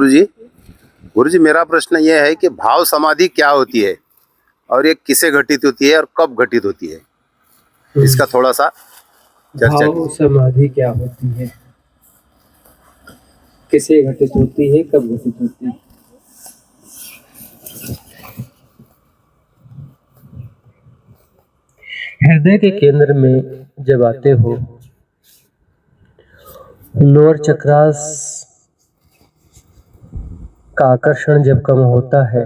गुरु जी मेरा प्रश्न ये है कि भाव समाधि क्या होती है और ये किसे घटित होती है और कब घटित होती है, इसका थोड़ा सा चर्चा भाव समाधि क्या होती है, किसे घटित होती है, कब घटित होती है। हृदय के केंद्र में जब आते हो, लोअर चक्रास का आकर्षण जब कम होता है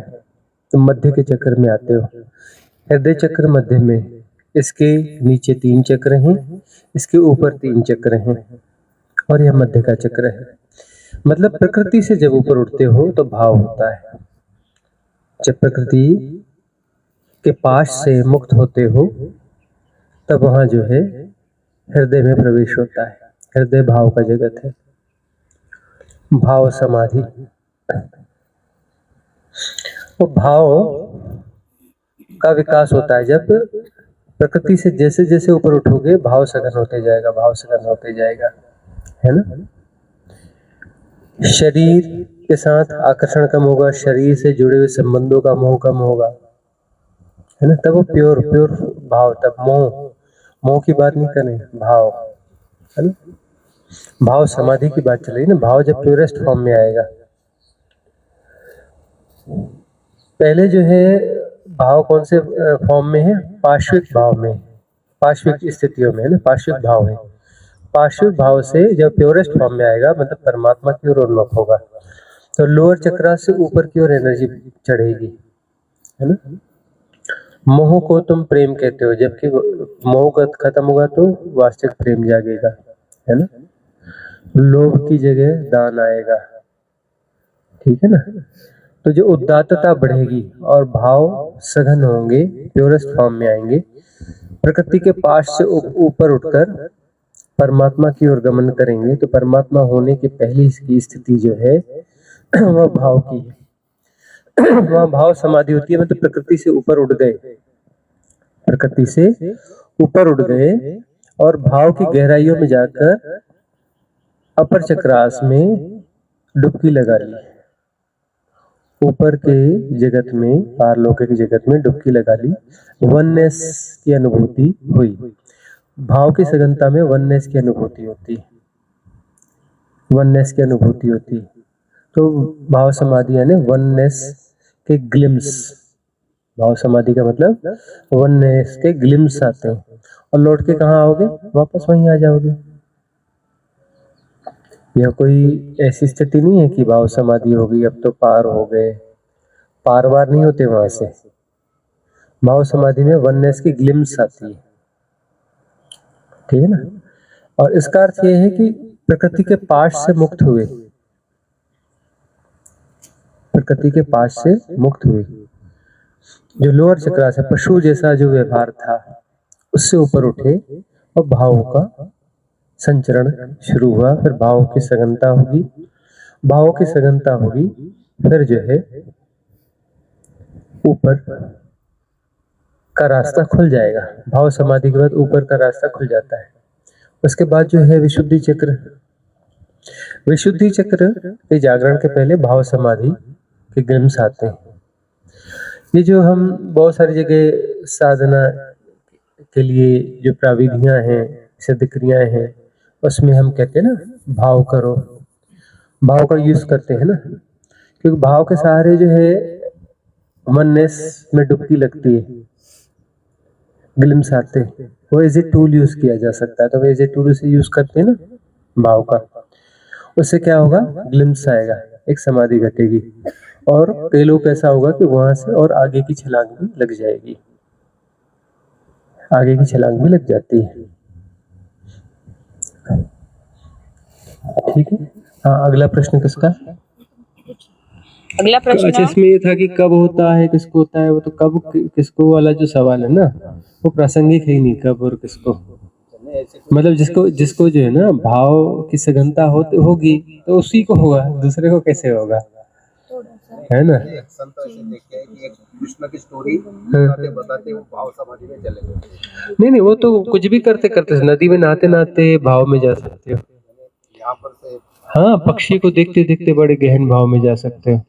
तो मध्य के चक्र में आते हो। हृदय चक्र मध्य में, इसके नीचे 3 चक्र हैं, इसके ऊपर 3 चक्र हैं और यह मध्य का चक्र है। मतलब प्रकृति से जब ऊपर उठते हो तो भाव होता है। जब प्रकृति के पाश से मुक्त होते हो तब वहां जो है हृदय में प्रवेश होता है। हृदय भाव का जगत है। भाव समाधि, वो भाव का विकास होता है जब प्रकृति से जैसे जैसे ऊपर उठोगे भाव सघन होते जाएगा, भाव सघन होते जाएगा, है ना। शरीर के साथ आकर्षण कम होगा, शरीर से जुड़े हुए संबंधों का मोह कम होगा, है ना। तब वो प्योर भाव, तब मोह की बात नहीं करें, भाव, है ना। भाव समाधि की बात चल रही ना। भाव जब प्योरेस्ट फॉर्म में आएगा, पहले जो है भाव कौन से फॉर्म में है, पार्श्विक भाव में, पार्श्विक स्थितियों में, है ना, पार्श्विक भाव है। पार्श्विक भाव से जब प्योरेस्ट फॉर्म में आएगा मतलब परमात्मा की ओर उन्मुख होगा, तो लोअर चक्रा से ऊपर की ओर एनर्जी चढ़ेगी, है ना। मोह को तुम प्रेम कहते हो, जबकि मोह खत्म होगा तो वास्तविक प्रेम जागेगा, है ना। लोभ की जगह दान आएगा, ठीक है ना। तो जो उदात्तता बढ़ेगी और भाव सघन होंगे, प्योरेस्ट फॉर्म में आएंगे, प्रकृति के पास से ऊपर उठकर परमात्मा की ओर गमन करेंगे, तो परमात्मा होने की पहली की स्थिति जो है वह भाव की है। वह भाव समाधि होती है। मतलब प्रकृति से ऊपर उठ गए, प्रकृति से ऊपर उठ गए और भाव की गहराइयों में जाकर अपर चक्रास में डुबकी लगा ली। ऊपर के जगत में, पारलौकिक जगत में डुबकी लगा ली, वननेस की अनुभूति हुई। भाव की सघनता में वननेस की अनुभूति होती है, वननेस की अनुभूति होती है। तो भाव समाधि यानी वननेस के ग्लिम्स। भाव समाधि का मतलब वननेस के ग्लिम्स आते हैं और लौट के कहाँ आओगे, वापस वहीं आ जाओगे। यह कोई ऐसी स्थिति नहीं है कि भाव समाधि हो गई अब तो पार हो गए, पार वार नहीं होते वहां से। भाव समाधि में वननेस की ग्लिम्स आती है, ठीक है ना। और इसका अर्थ यह है कि प्रकृति के पाश से मुक्त हुए, प्रकृति के पाश से मुक्त हुए। जो लोअर चक्रा से पशु जैसा जो व्यवहार था उससे ऊपर उठे और भावों का संचरण शुरू हुआ। फिर भावों की सघनता होगी, भावों की सघनता होगी, फिर जो है ऊपर का रास्ता खुल जाएगा। भाव समाधि के बाद ऊपर का रास्ता खुल जाता है। उसके बाद जो है विशुद्धि चक्र। विशुद्धि चक्र के जागरण के पहले भाव समाधि के ग्लिम्स आते हैं। ये जो हम बहुत सारी जगह साधना के लिए जो प्राविधियां हैं, सिद्ध क्रियाएं हैं, उसमें हम कहते हैं ना भाव करो, भाव का यूज करते हैं ना, क्योंकि भाव के सहारे जो है वननेस में डुबकी लगती है, ग्लिम्स आते हैं। वो एज ए टूल यूज किया जा सकता है, तो वो एज ए टूल से यूज करते हैं ना भाव का। उससे क्या होगा, ग्लिम्स आएगा, एक समाधि घटेगी और कई लोग ऐसा होगा कि वहां से और आगे की छलांग भी लग जाएगी, आगे की छलांग भी लग जाती है, ठीक है। हाँ, अगला प्रश्न किसका? अगला प्रश्न अच्छा, इसमें ये था कि कब होता है, किसको होता है। वो तो कब किसको वाला जो सवाल है ना, वो प्रासंगिक है ही नहीं, कब और किसको। मतलब जिसको जिसको जो है ना भाव की सघनता होगी तो उसी को होगा, दूसरे को कैसे होगा, है ना। कृष्ण की स्टोरी बताते बताते वो भाव समाधि में चले गए। नहीं, वो तो कुछ भी करते करते नदी में नहाते नहाते भाव में जा सकते हो। यहाँ पर से हाँ, पक्षी को देखते-देखते बड़े गहन भाव में जा सकते हो।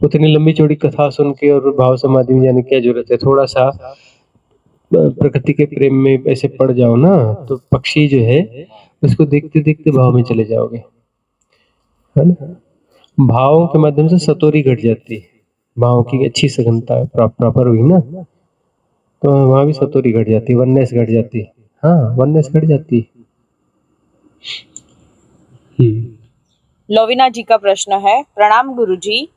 उतनी लंबी चौड़ी कथा सुन के और भाव समाधि में जाने की क्या ज़रूरत है? थोड़ा-सा प्रकृति के प्रेम में ऐसे पड़ जाओ ना, तो पक्षी जो है, उसको देखते-देखते भाव में चले जाओगे, है ना? भावों के माध्यम से सतोरी घट जाती है। भावों की अच्छी सघनता प्रॉपर हुई ना, तो वहाँ भी सतोरी घट जाती है, वननेस घट जाती है। हाँ, वननेस घट जाती है। लोविना जी का प्रश्न है, प्रणाम गुरुजी,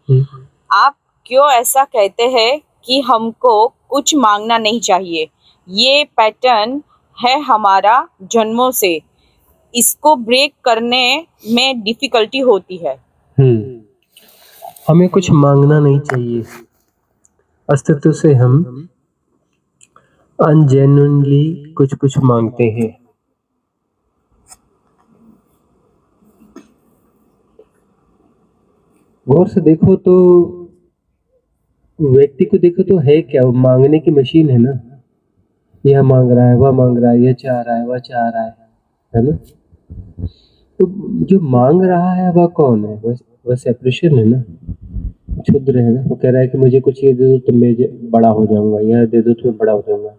आप क्यों ऐसा कहते हैं कि हमको कुछ मांगना नहीं चाहिए? ये पैटर्न है हमारा जन्मों से, इसको ब्रेक करने में डिफिकल्टी होती है। हमें कुछ मांगना नहीं चाहिए। अस्तित्व से हम अनजेन्युइनली कुछ मांगते हैं। गौर से देखो तो व्यक्ति को देखो तो है क्या, वो मांगने की मशीन है ना। यह मांग रहा है, वह मांग रहा है, यह चाह रहा है, वह चाह रहा है ना। तो जो मांग रहा है वह कौन है? वह सेपरेशन है ना, क्षुद्र है ना। वो कह रहा है कि मुझे कुछ ये दे दो तो मैं बड़ा हो जाऊंगा, यह दे दो तो मैं बड़ा हो जाऊंगा,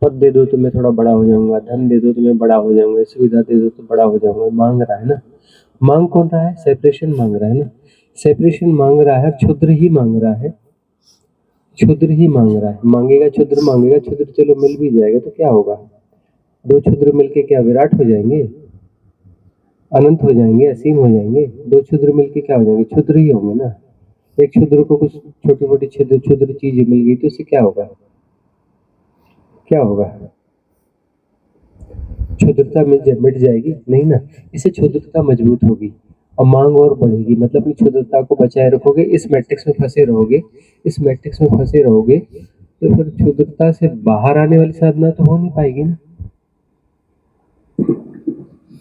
पद दे दो तो मैं थोड़ा बड़ा हो जाऊंगा, धन दे दो तो मैं बड़ा हो जाऊंगा, सुविधा दे दो तो बड़ा हो जाऊंगा। मांग रहा है ना। मांग कौन रहा है? सेपरेशन मांग रहा है ना। सेपरेशन मांग रहा है, क्षुद्र ही मांग रहा है, क्षुद्र ही मांग रहा है। मांगेगा क्षुद्र, मांगेगा क्षुद्र, चलो मिल भी जाएगा तो क्या होगा? दो क्षुद्र मिलके क्या विराट हो जाएंगे? अनंत हो जाएंगे, असीम हो जाएंगे? दो क्षुद्र मिलके क्या हो जाएंगे? क्षुद्र ही होंगे ना। एक क्षुद्र को कुछ छोटी मोटी क्षुद्र चीज मिल गई तो उससे क्या होगा? क्या होगा? क्षुद्रता मिट जाएगी? नहीं ना। इससे क्षुद्रता मजबूत होगी और मांग और बढ़ेगी। मतलब अपनी क्षुद्रता को बचाए रखोगे, इस मैट्रिक्स में फंसे रहोगे, इस मैट्रिक्स में फंसे रहोगे तो फिर क्षुद्रता से बाहर आने वाली साधना तो हो नहीं पाएगी ना।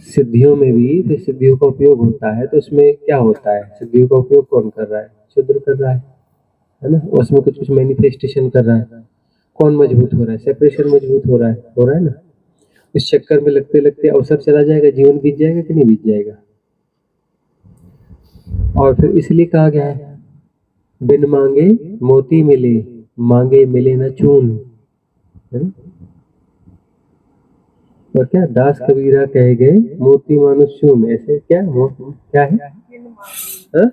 सिद्धियों में भी तो सिद्धियों का उपयोग होता है, तो उसमें क्या होता है? सिद्धियों का उपयोग कौन कर रहा है? क्षुद्र कर रहा है ना। उसमें कुछ मैनिफेस्टेशन कर रहा है। कौन मजबूत हो रहा है? सेपरेशन मजबूत हो रहा है ना। इस चक्कर में लगते लगते अवसर चला जाएगा, जीवन बीत जाएगा कि नहीं बीत जाएगा? और फिर इसलिए कहा गया है, बिन मांगे मोती मिले, मांगे मिले न चून, है ना? और क्या दास कबीरा कह गए, मोती मानो चून। ऐसे क्या क्या है? हाँ?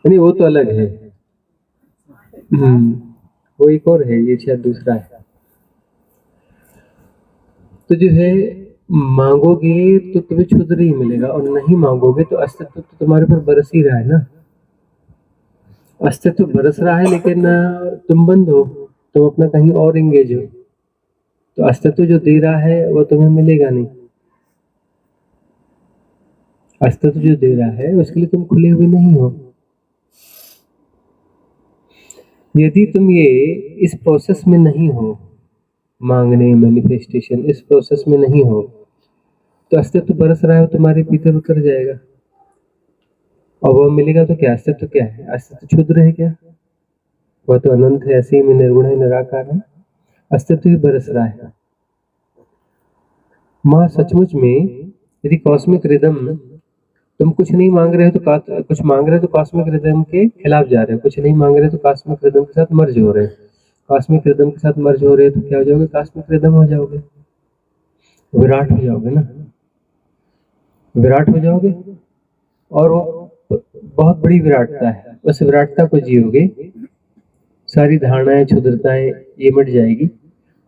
नहीं, वो तो अलग है। वो एक और है, ये शायद दूसरा है। तो जो है, मांगोगे तो तुम्हें क्षुद्र ही मिलेगा और नहीं मांगोगे तो अस्तित्व तो तुम्हारे पर बरस ही रहा है ना। अस्तित्व बरस रहा है लेकिन तुम बंद हो, तुम अपना कहीं और एंगेज हो, तो अस्तित्व जो दे रहा है वो तुम्हें मिलेगा नहीं। अस्तित्व जो दे रहा है उसके लिए तुम खुले हुए नहीं हो। यदि तुम ये इस प्रोसेस में नहीं हो, मांगने मैनिफेस्टेशन, इस प्रोसेस में नहीं हो, तो अस्तित्व बरस रहा है वो तुम्हारे भीतर उतर जाएगा और वह मिलेगा तो क्या? अस्तित्व क्या है? अस्तित्व क्षुद्र है क्या? वह तो अनंत है, असीम है, निर्गुण है, निराकार है। अस्तित्व ही बरस रहा है। माँ सचमुच में यदि कॉस्मिक रिदम, तुम कुछ नहीं मांग रहे हो तो कुछ मांग रहे हो तो कॉस्मिक रिदम के खिलाफ जा रहे हो, कुछ नहीं मांग रहे तो कॉस्मिक रिदम के साथ मर्ज हो रहे हो। कॉस्मिक रिदम के साथ मर्ज हो रहे हो तो क्या हो जाओगे? कॉस्मिक रिदम हो जाओगे, विराट हो जाओगे ना। विराट हो जाओगे और वो बहुत बड़ी विराटता है। उस विराटता को जियोगे, सारी धारणाएं क्षुद्रताएं ये मिट जाएगी।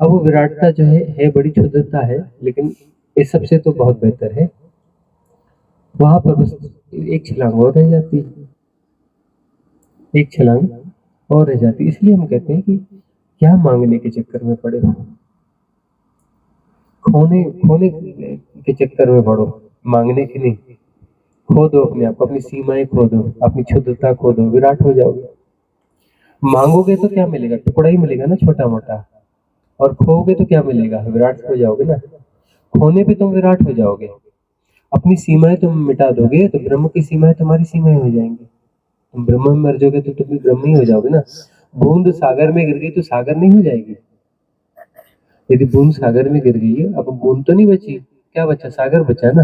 अब वो विराटता जो है बड़ी क्षुद्रता है, लेकिन इस सबसे तो बहुत बेहतर है। वहां पर बस एक छलांग और रह जाती है, एक छलांग और रह जाती है। इसलिए हम कहते हैं कि क्या मांगने के चक्कर में पड़े हो, खोने के चक्कर में पड़ो, मांगने की नहीं। खो दो अपने आप, अपनी सीमाएं खो दो, अपनी क्षुद्रता खो दो, विराट हो जाओगे। मांगोगे तो क्या मिलेगा? टुकड़ा ही मिलेगा ना, छोटा मोटा। और खोओगे तो क्या मिलेगा? विराट हो जाओगे ना। खोने पे तुम विराट हो जाओगे, अपनी सीमाएं तुम मिटा दोगे तो ब्रह्म की सीमाएं तुम्हारी सीमाएं हो जाएंगी। तुम ब्रह्म में मर जाओगे तो तुम भी ब्रह्म ही हो जाओगे ना। बूंद सागर में गिर गई तो सागर नहीं हो जाएगी? यदि बूंद सागर में गिर गई, अब बूंद तो नहीं बची, क्या बचा? सागर बचा ना।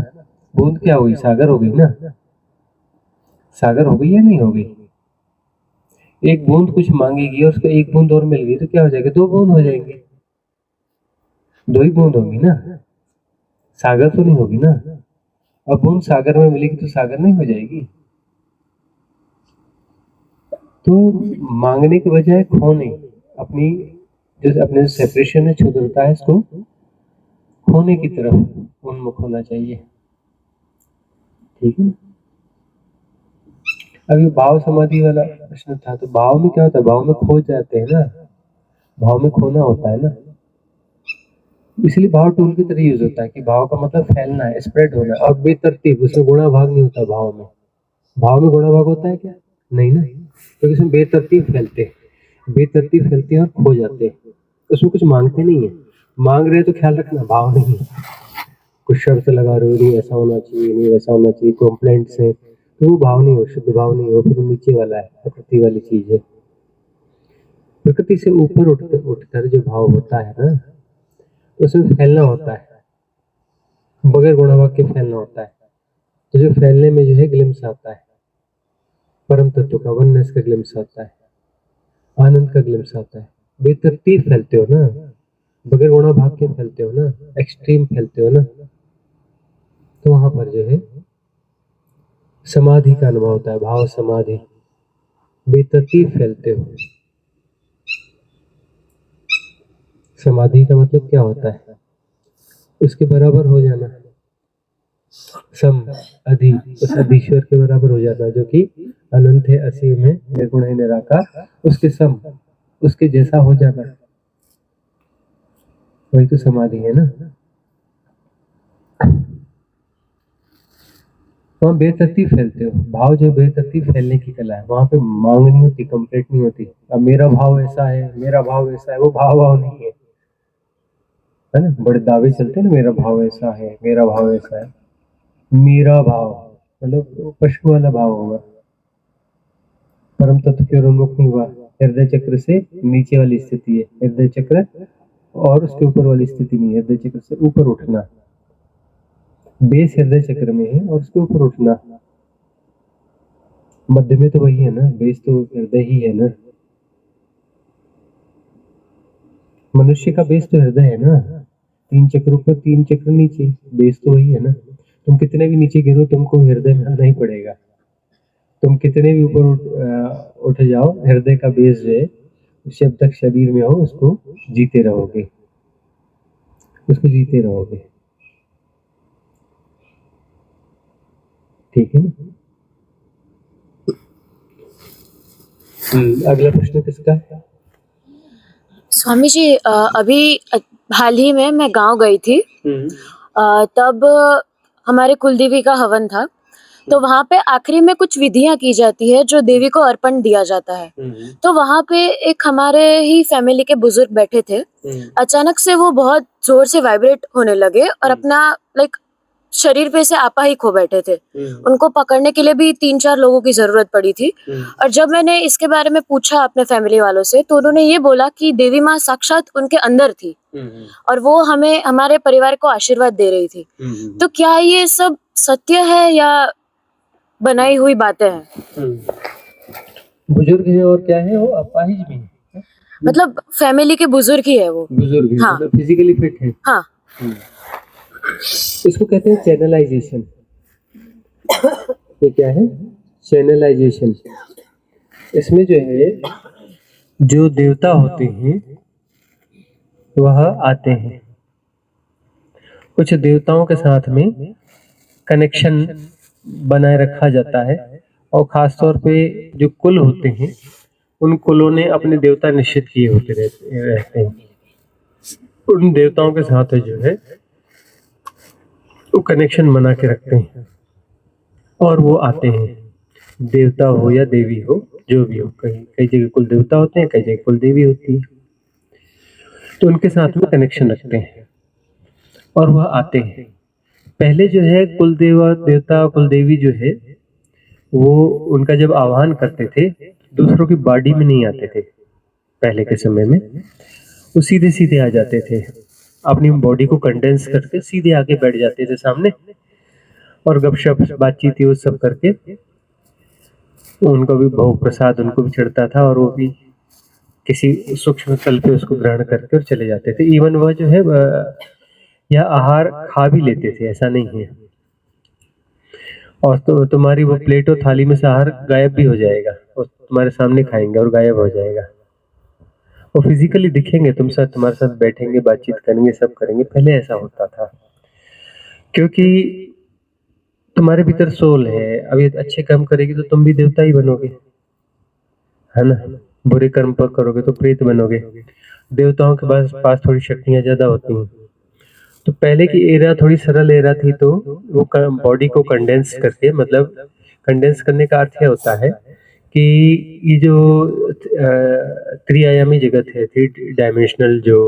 बूंद क्या हुई? सागर हो गई ना। सागर हो गई या नहीं हो गई? एक बूंद कुछ मांगेगी और उसको एक बूंद और मिल गई तो क्या हो जाएगा? 2 बूंद हो जाएंगे। 2 ही बूंद होंगी ना, सागर तो नहीं होगी ना। अब बूंद सागर में मिलेगी तो सागर नहीं हो जाएगी। तो मांगने के बजाय खोने, अपनी जो अपने सेपरेशन है, क्षुद्रता है, इसको खोने की तरफ उन्मुख होना चाहिए। ठीक है। अब ये भाव समाधि वाला प्रश्न था, तो भाव में क्या होता है? भाव में खो जाते हैं ना, भाव में खोना होता है ना, इसलिए भाव टूल की तरह यूज होता है कि भाव का मतलब फैलना है, स्प्रेड होना है। और बेतरतीब, उसमें गुणा भाग नहीं होता भाव में। भाव में गुणा भाग होता है क्या? नहीं ना, क्योंकि इसमें बेतरतीब फैलते हैं और खो जाते हैं। उसमें कुछ मांगते नहीं है। मांग रहे तो ख्याल रखना भाव नहीं है, कुछ शर्त लगा रहे हो, नहीं ऐसा होना चाहिए, नहीं वैसा होना चाहिए, कॉम्प्लेंट्स है, तो वो भाव नहीं हो, शुद्ध भाव नहीं हो, फिर नीचे वाला है, प्रकृति वाली चीज है। प्रकृति से ऊपर उठकर जो भाव होता है ना, उसमें फैलना होता है, बगैर गुणाभाग के फैलना होता है। तो जो फैलने में जो है ग्लिम्स आता है, परम तत्व का, वननेस का ग्लिम्स आता है, आनंद का ग्लिम्स आता है। बेतरतीब फैलते हो ना, बगैर गुणाभाग के फैलते हो ना, एक्सट्रीम फैलते हो ना, तो वहां पर जो है समाधि का अनुभव होता है, भाव समाधि। बेतरतीब फैलते हो। समाधि का मतलब क्या होता है? उसके बराबर हो जाना, सम अधि, उस अधीश्वर के बराबर हो जाना, जो कि अनंत है, असीम है, निर्गुण है, निराकार, उसके सम, उसके जैसा हो जाना, वही तो समाधि है ना। वहाँ बेतरतीब फैलते हो। भाव जो बेतरतीब फैलने की कला है, वहां पे मांग नहीं होती, कंप्लेंट नहीं होती। अब मेरा भाव ऐसा है, मेरा भाव ऐसा है, वो भाव नहीं है, है ना। बड़े दावे चलते हैं ना, मेरा भाव ऐसा है, मेरा भाव ऐसा है। मेरा भाव मतलब पशु वाला भाव होगा, परम तत्व की ओर उन्मुख नहीं हुआ। हृदय चक्र से नीचे वाली स्थिति है हृदय चक्र, और उसके ऊपर वाली स्थिति नहीं है। हृदय चक्र से ऊपर उठना, बेस हृदय चक्र में है और उसके ऊपर उठना। मध्य में तो वही है ना, बेस तो हृदय ही है ना। मनुष्य का बेस तो हृदय है ना। 3 चक्र ऊपर, 3 चक्र नीचे, बेस तो वही है ना। तुम कितने भी नीचे गिरो, तुमको हृदय में आना ही पड़ेगा। तुम कितने भी ऊपर उठ जाओ, हृदय का बेस जो है, जब तक शरीर में हो उसको जीते रहोगे, उसको जीते रहोगे। ठीक है ना। अगला प्रश्न किसका है? स्वामी जी, अभी हाल ही में मैं गांव गई थी। तब हमारे कुलदेवी का हवन था, तो वहां पे आखिरी में कुछ विधियां की जाती है जो देवी को अर्पण दिया जाता है। तो वहां पे एक हमारे ही फैमिली के बुजुर्ग बैठे थे। अचानक से वो बहुत जोर से वाइब्रेट होने लगे और अपना लाइक शरीर पे से आपा ही खो बैठे थे। उनको पकड़ने के लिए भी 3-4 लोगों की जरूरत पड़ी थी। और जब मैंने इसके बारे में पूछा अपने फैमिली वालों से, तो उन्होंने ये बोला कि देवी माँ साक्षात उनके अंदर थी और वो हमें, हमारे परिवार को आशीर्वाद दे रही थी। तो क्या ये सब सत्य है या बनाई हुई बातें हैं? बुजुर्ग है और क्या है? वो अपाहिज भी है, मतलब फैमिली के बुजुर्ग ही है वो। बुजुर्ग है, हाँ। मतलब फिजिकली फिट है। हाँ। इसको कहते हैं चैनलाइजेशन। ये क्या है? चैनलाइजेशन। इसमें जो है, जो देवता होते हैं वह आते हैं, कुछ देवताओं के साथ में कनेक्शन बनाए रखा जाता है, और खासतौर पे जो कुल होते हैं, उन कुलों ने अपने देवता निश्चित किए होते रहते हैं। उन देवताओं के साथ जो है वो कनेक्शन बना के रखते हैं, और वो आते हैं, देवता हो या देवी हो, जो भी हो। कहीं कई जगह कुल देवता होते हैं, कई जगह कुल देवी होती है, तो उनके साथ में कनेक्शन रखते हैं और वह आते हैं। पहले जो है कुल देवता कुल देवी जो है, वो उनका जब आह्वान करते थे, दूसरों की बॉडी में नहीं आते थे। पहले के समय में वो सीधे सीधे आ जाते थे, अपनी बॉडी को कंडेंस करके सीधे आके बैठ जाते थे सामने और गपशप बातचीत वो सब करके उनका भी भोग प्रसाद उनको भी चढ़ता था और वो भी किसी सूक्ष्म तल पे उसको ग्रहण करके और चले जाते थे। इवन वह जो है या आहार खा भी लेते थे, ऐसा नहीं है। और तो तुम्हारी वो प्लेट और थाली में से आहार गायब भी हो जाएगा और तुम्हारे सामने खाएंगे और गायब हो जाएगा। वो फिजिकली दिखेंगे तुम साथ, तुम्हारे साथ बैठेंगे, बातचीत करेंगे, सब करेंगे। पहले ऐसा होता था क्योंकि तुम्हारे भीतर सोल है। अभी अच्छे कर्म करेगी तो तुम भी देवता ही बनोगे, है ना। बुरे कर्म पर करोगे तो प्रेत बनोगे। देवताओं के पास थोड़ी शक्तियां ज्यादा होती हैं। तो पहले की एरा थोड़ी सरल एरा थी, तो वो बॉडी को कंडेंस करके, मतलब कंडेंस करने का अर्थ क्या होता है कि ये जो त्रिआयामी जगत है, 3 डायमेंशनल जो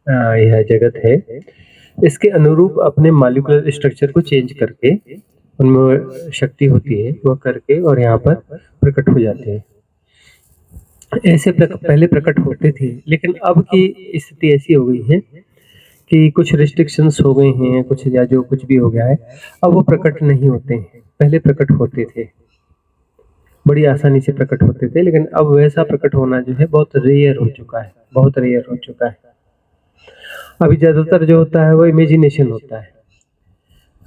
यह जगत है, इसके अनुरूप अपने मॉलिक्यूलर स्ट्रक्चर को चेंज करके उनमें शक्ति होती है वो करके और यहाँ पर प्रकट हो जाते हैं। ऐसे पहले प्रकट होते थे, लेकिन अब की स्थिति ऐसी हो गई है कि कुछ रिस्ट्रिक्शंस हो गए हैं, कुछ या जो कुछ भी हो गया है, अब वो प्रकट नहीं होते हैं। पहले प्रकट होते थे, बड़ी आसानी से प्रकट होते थे, लेकिन अब वैसा प्रकट होना जो है बहुत रेयर हो चुका है, बहुत रेयर हो चुका है। अभी ज्यादातर जो होता है वो इमेजिनेशन होता है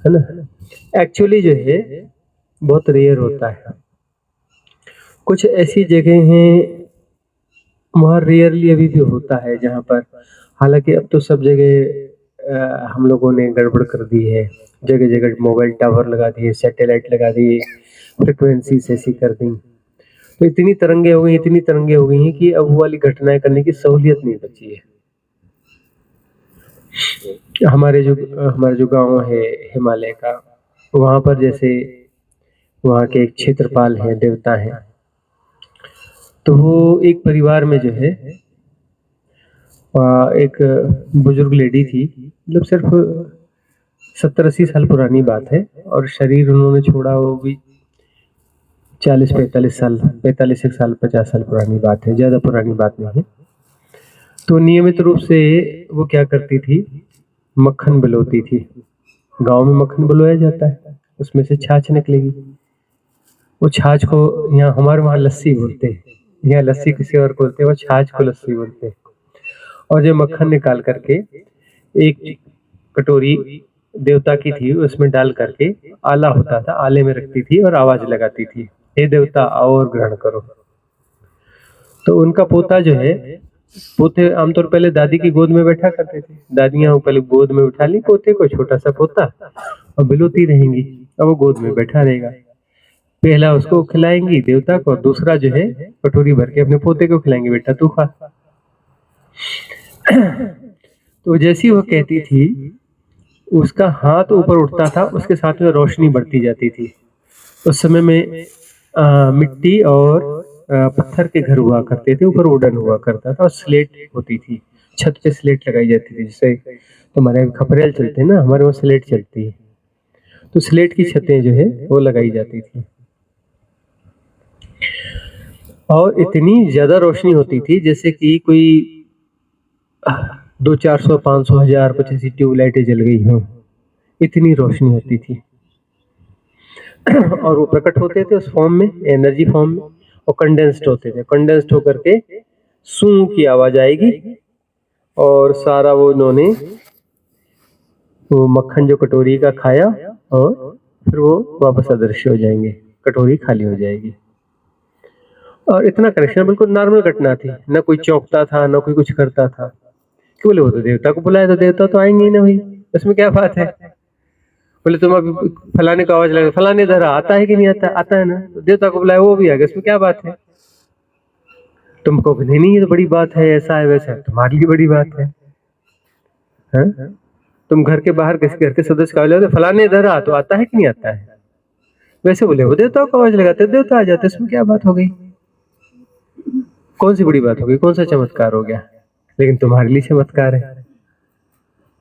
ना। एक्चुअली जो है बहुत रेयर होता है। कुछ ऐसी जगह हैं वहाँ रेयरली अभी भी होता है जहाँ पर, हालांकि अब तो सब जगह हम लोगों ने गड़बड़ कर दी है। जगह जगह मोबाइल टावर लगा दिए, सैटेलाइट लगा दिए, फ्रिक्वेंसीज ऐसी कर दी, तो इतनी तरंगे हो गई हैं कि अब वो वाली घटनाएं करने की सहूलियत नहीं बची है। हमारे जो गांव है हिमालय का, वहाँ पर जैसे वहाँ के एक क्षेत्रपाल हैं, देवता हैं, तो वो एक परिवार में जो है एक बुजुर्ग लेडी थी, मतलब सिर्फ 70-80 साल पुरानी बात है, और शरीर उन्होंने छोड़ा वो भी 40-45 साल, 45 साल 50 साल पुरानी बात है, ज्यादा पुरानी बात नहीं है। तो नियमित रूप से वो क्या करती थी, मक्खन बिलोती थी। गांव में मक्खन बिलोया जाता है, उसमें से छाछ निकलेगी। वो छाछ को यहाँ हमारे वहाँ लस्सी बोलते हैं, यहाँ लस्सी किसी और को बोलते हैं, वो छाछ को लस्सी बोलते हैं। और जो मक्खन निकाल करके एक कटोरी देवता की थी उसमें डाल करके, आला होता था, आले में रखती थी और आवाज लगाती थी, हे देवता आओ और ग्रहण करो। तो उनका पोता जो है, पोते आमतौर पहले दादी की गोद में बैठा करते थे, दादियां पहले गोद में उठा ली पोते को, छोटा सा पोता, और बिलोती रहेंगी और वो गोद में बैठा रहेगा। पहला उसको खिलाएंगी देवता को, और दूसरा जो है कटोरी भर के अपने पोते को खिलाएंगे, बेटा तू खा। तो जैसी वो कहती थी, उसका हाथ ऊपर उठता था, उसके साथ में रोशनी बढ़ती जाती थी। उस समय में मिट्टी और पत्थर के घर हुआ करते थे, ऊपर वुडन हुआ करता था, और स्लेट होती थी, छत पे स्लेट लगाई जाती थी, जिससे तुम्हारे खपरेल चलते हैं ना, हमारे वहाँ स्लेट चलती है, तो स्लेट की छतें जो है वो लगाई जाती थी। और इतनी ज्यादा रोशनी होती थी जैसे कि कोई 200-400 500 1000 कुछ ऐसी ट्यूबलाइटें जल गई हों, इतनी रोशनी होती थी। और वो प्रकट होते थे उस फॉर्म में, एनर्जी फॉर्म में, और कंडेंस्ड होते थे। कंडेंस्ड होकर के सू की आवाज आएगी और सारा वो इन्होंने वो मक्खन जो कटोरी का खाया, और फिर वो वापस अदृश्य हो जाएंगे, कटोरी खाली हो जाएगी। और इतना कनेक्शन बिल्कुल नॉर्मल घटना थी, ना कोई चौंकता था, ना कोई कुछ करता था। क्यों बोले, वो तो देवता को बुलाया तो देवता तो आएंगे ही ना भाई, इसमें क्या बात है। बोले तुम अभी फलाने को आवाज लगा, फलाने इधर आता है कि नहीं आता, आता है ना, तो देवता को बुलाया वो भी आ गया, इसमें क्या बात है। तुमको नहीं ये तो बड़ी बात है, ऐसा है वैसा है, तुम्हारे लिए बड़ी बात है। तुम घर के बाहर किसी घर के सदस्य का आवाज, फलाने इधर आ, तो आता है कि नहीं आता है। वैसे बोले वो देवता को आवाज लगाते, देवता आ जाते, इसमें क्या बात हो गई, कौन सी बड़ी बात हो गई, कौन सा चमत्कार हो गया। लेकिन तुम्हारे लिए चमत्कार है,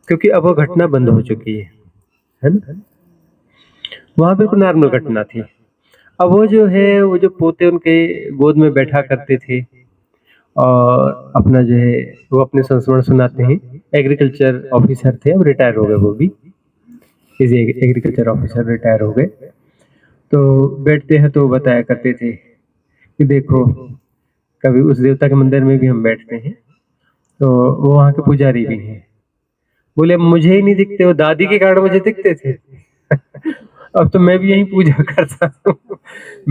क्योंकि अब वो घटना बंद हो चुकी है ना। वहां बिल्कुल नॉर्मल घटना थी। अब वो जो है, वो जो पोते उनके गोद में बैठा करते थे और अपना जो है वो अपने संस्मरण सुनाते हैं, एग्रीकल्चर ऑफिसर थे, अब रिटायर हो गए वो भी, इज एग्रीकल्चर ऑफिसर रिटायर हो गए। तो बैठते हैं तो बताया करते थे कि देखो कभी उस देवता के मंदिर में भी हम बैठते हैं तो वो वहाँ के पुजारी भी हैं, बोले मुझे ही नहीं दिखते, वो दादी के कारण मुझे दिखते थे। अब तो मैं भी यही पूजा करता हूँ।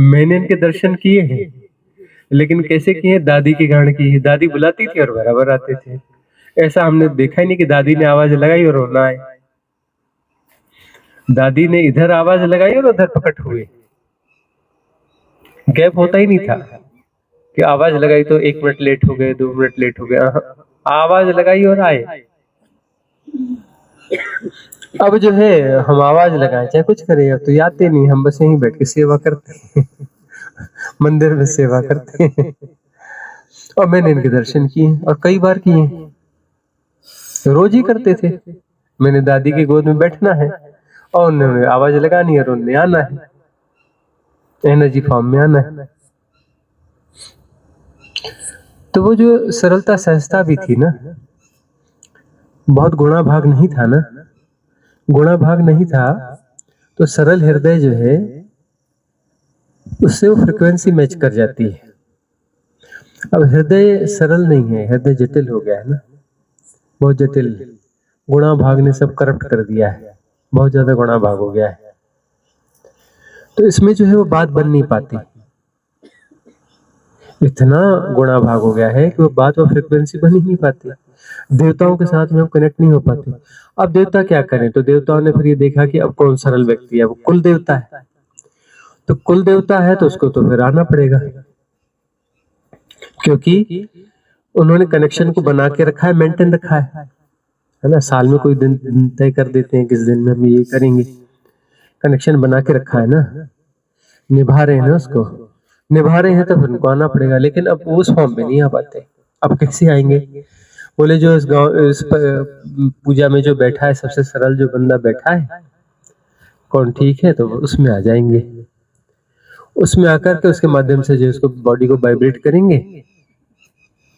मैंने इनके दर्शन किए हैं, लेकिन कैसे किए? दादी के कारण किए। दादी बुलाती थी और बराबर आते थे। ऐसा हमने देखा ही नहीं कि दादी ने आवाज लगाई और वो ना आए। दादी ने इधर आवाज लगाई और उधर प्रकट हुए। गैप होता ही नहीं था कि आवाज लगाई तो 1 मिनट लेट हो गए, 2 मिनट लेट हो गए। आवाज लगाई और आए। अब जो है हम आवाज लगाए चाहे कुछ करें, अब तो आते नहीं, हम बस यहीं बैठ के सेवा करते हैं। मंदिर में सेवा करते हैं। और मैंने इनके दर्शन किए और कई बार किए, रोज ही करते थे। मैंने दादी की गोद में बैठना है और उन्होंने आवाज लगानी है और उन्हें आना है, एनर्जी फॉर्म में आना है। तो वो जो सरलता सहजता भी थी ना, बहुत गुणा भाग नहीं था ना, गुणा भाग नहीं था तो सरल हृदय जो है उससे वो फ्रिक्वेंसी मैच कर जाती है। अब हृदय सरल नहीं है, हृदय जटिल हो गया है ना, बहुत जटिल। गुणा भाग ने सब करप्ट कर दिया है, बहुत ज्यादा गुणा भाग हो गया है। तो इसमें जो है वो बात बन नहीं पाती, इतना गुणा भाग हो गया है कि वो बात, वो फ्रिक्वेंसी बन ही नहीं पाती। देवताओं के साथ में हम कनेक्ट नहीं हो पाते। अब देवता क्या करें? तो देवताओं ने फिर ये देखा कि अब कौन सरल व्यक्ति है, वो कुल देवता है। तो कुल देवता है तो उसको तो फिर आना पड़ेगा, क्योंकि उन्होंने कनेक्शन को बना के रखा है, मेंटेन रखा है ना। साल में कोई दिन तय कर देते हैं किस दिन में हम ये करेंगे, कनेक्शन बना के रखा है ना, निभा रहे हैं ना, उसको निभा रहे हैं तो फिर उनको आना पड़ेगा। लेकिन अब उस फॉर्म में नहीं आ पाते। अब कैसे आएंगे? बोले जो इस गांव, इस पूजा में जो बैठा है, सबसे सरल जो बंदा बैठा है, कौन ठीक है, तो उसमें आ जाएंगे। उसमें आकर के उसके माध्यम से जो उसको बॉडी को वाइब्रेट करेंगे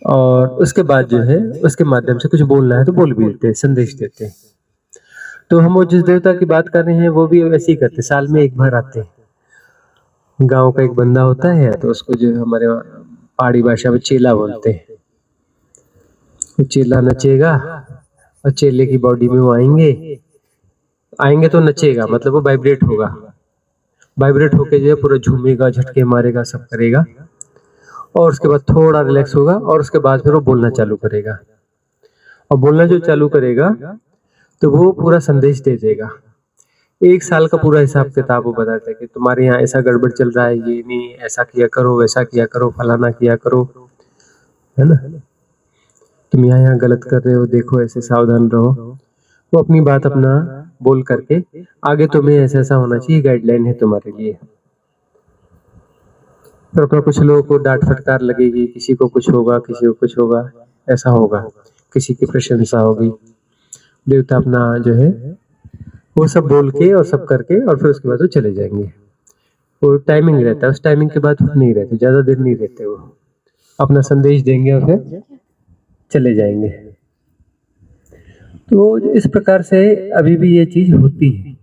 और उसके बाद जो है उसके माध्यम से कुछ बोलना है तो बोल भी देते हैं, संदेश देते हैं। तो हम वो जिस देवता की बात कर रहे हैं वो भी वैसे ही करते, साल में एक बार आते हैं। गांव का एक बंदा होता है तो उसको जो हमारे पहाड़ी भाषा में चेला बोलते हैं। वो चेला नचेगा और चेले की बॉडी में वो आएंगे तो नचेगा, मतलब वो वाइब्रेट होगा, वाइब्रेट होके जो है पूरा झूमेगा, झटके मारेगा, सब करेगा। और उसके बाद थोड़ा रिलैक्स होगा और उसके बाद फिर वो बोलना चालू करेगा। और बोलना जो चालू करेगा तो वो पूरा संदेश दे देगा। 1 साल का पूरा हिसाब किताब वो बताता है कि तुम्हारे यहाँ ऐसा गड़बड़ चल रहा है, ये नहीं, ऐसा किया करो, वैसा किया करो, फलाना किया करो, है ना, तुम यहाँ गलत कर रहे हो, देखो ऐसे सावधान रहो। वो अपनी बात अपना बोल करके आगे तुम्हें ऐसा ऐसा होना चाहिए, गाइडलाइन है तुम्हारे लिए। फिर अपना कुछ लोगों को डांट फटकार लगेगी, किसी को कुछ होगा, किसी को कुछ होगा, ऐसा होगा, किसी की प्रशंसा होगी। देवता अपना जो है वो सब बोल के और सब करके और फिर उसके बाद वो चले जाएंगे। वो टाइमिंग रहता है, उस टाइमिंग के बाद नहीं रहते, ज्यादा देर नहीं रहते। वो अपना संदेश देंगे और फिर चले जाएंगे। तो इस प्रकार से अभी भी ये चीज होती है।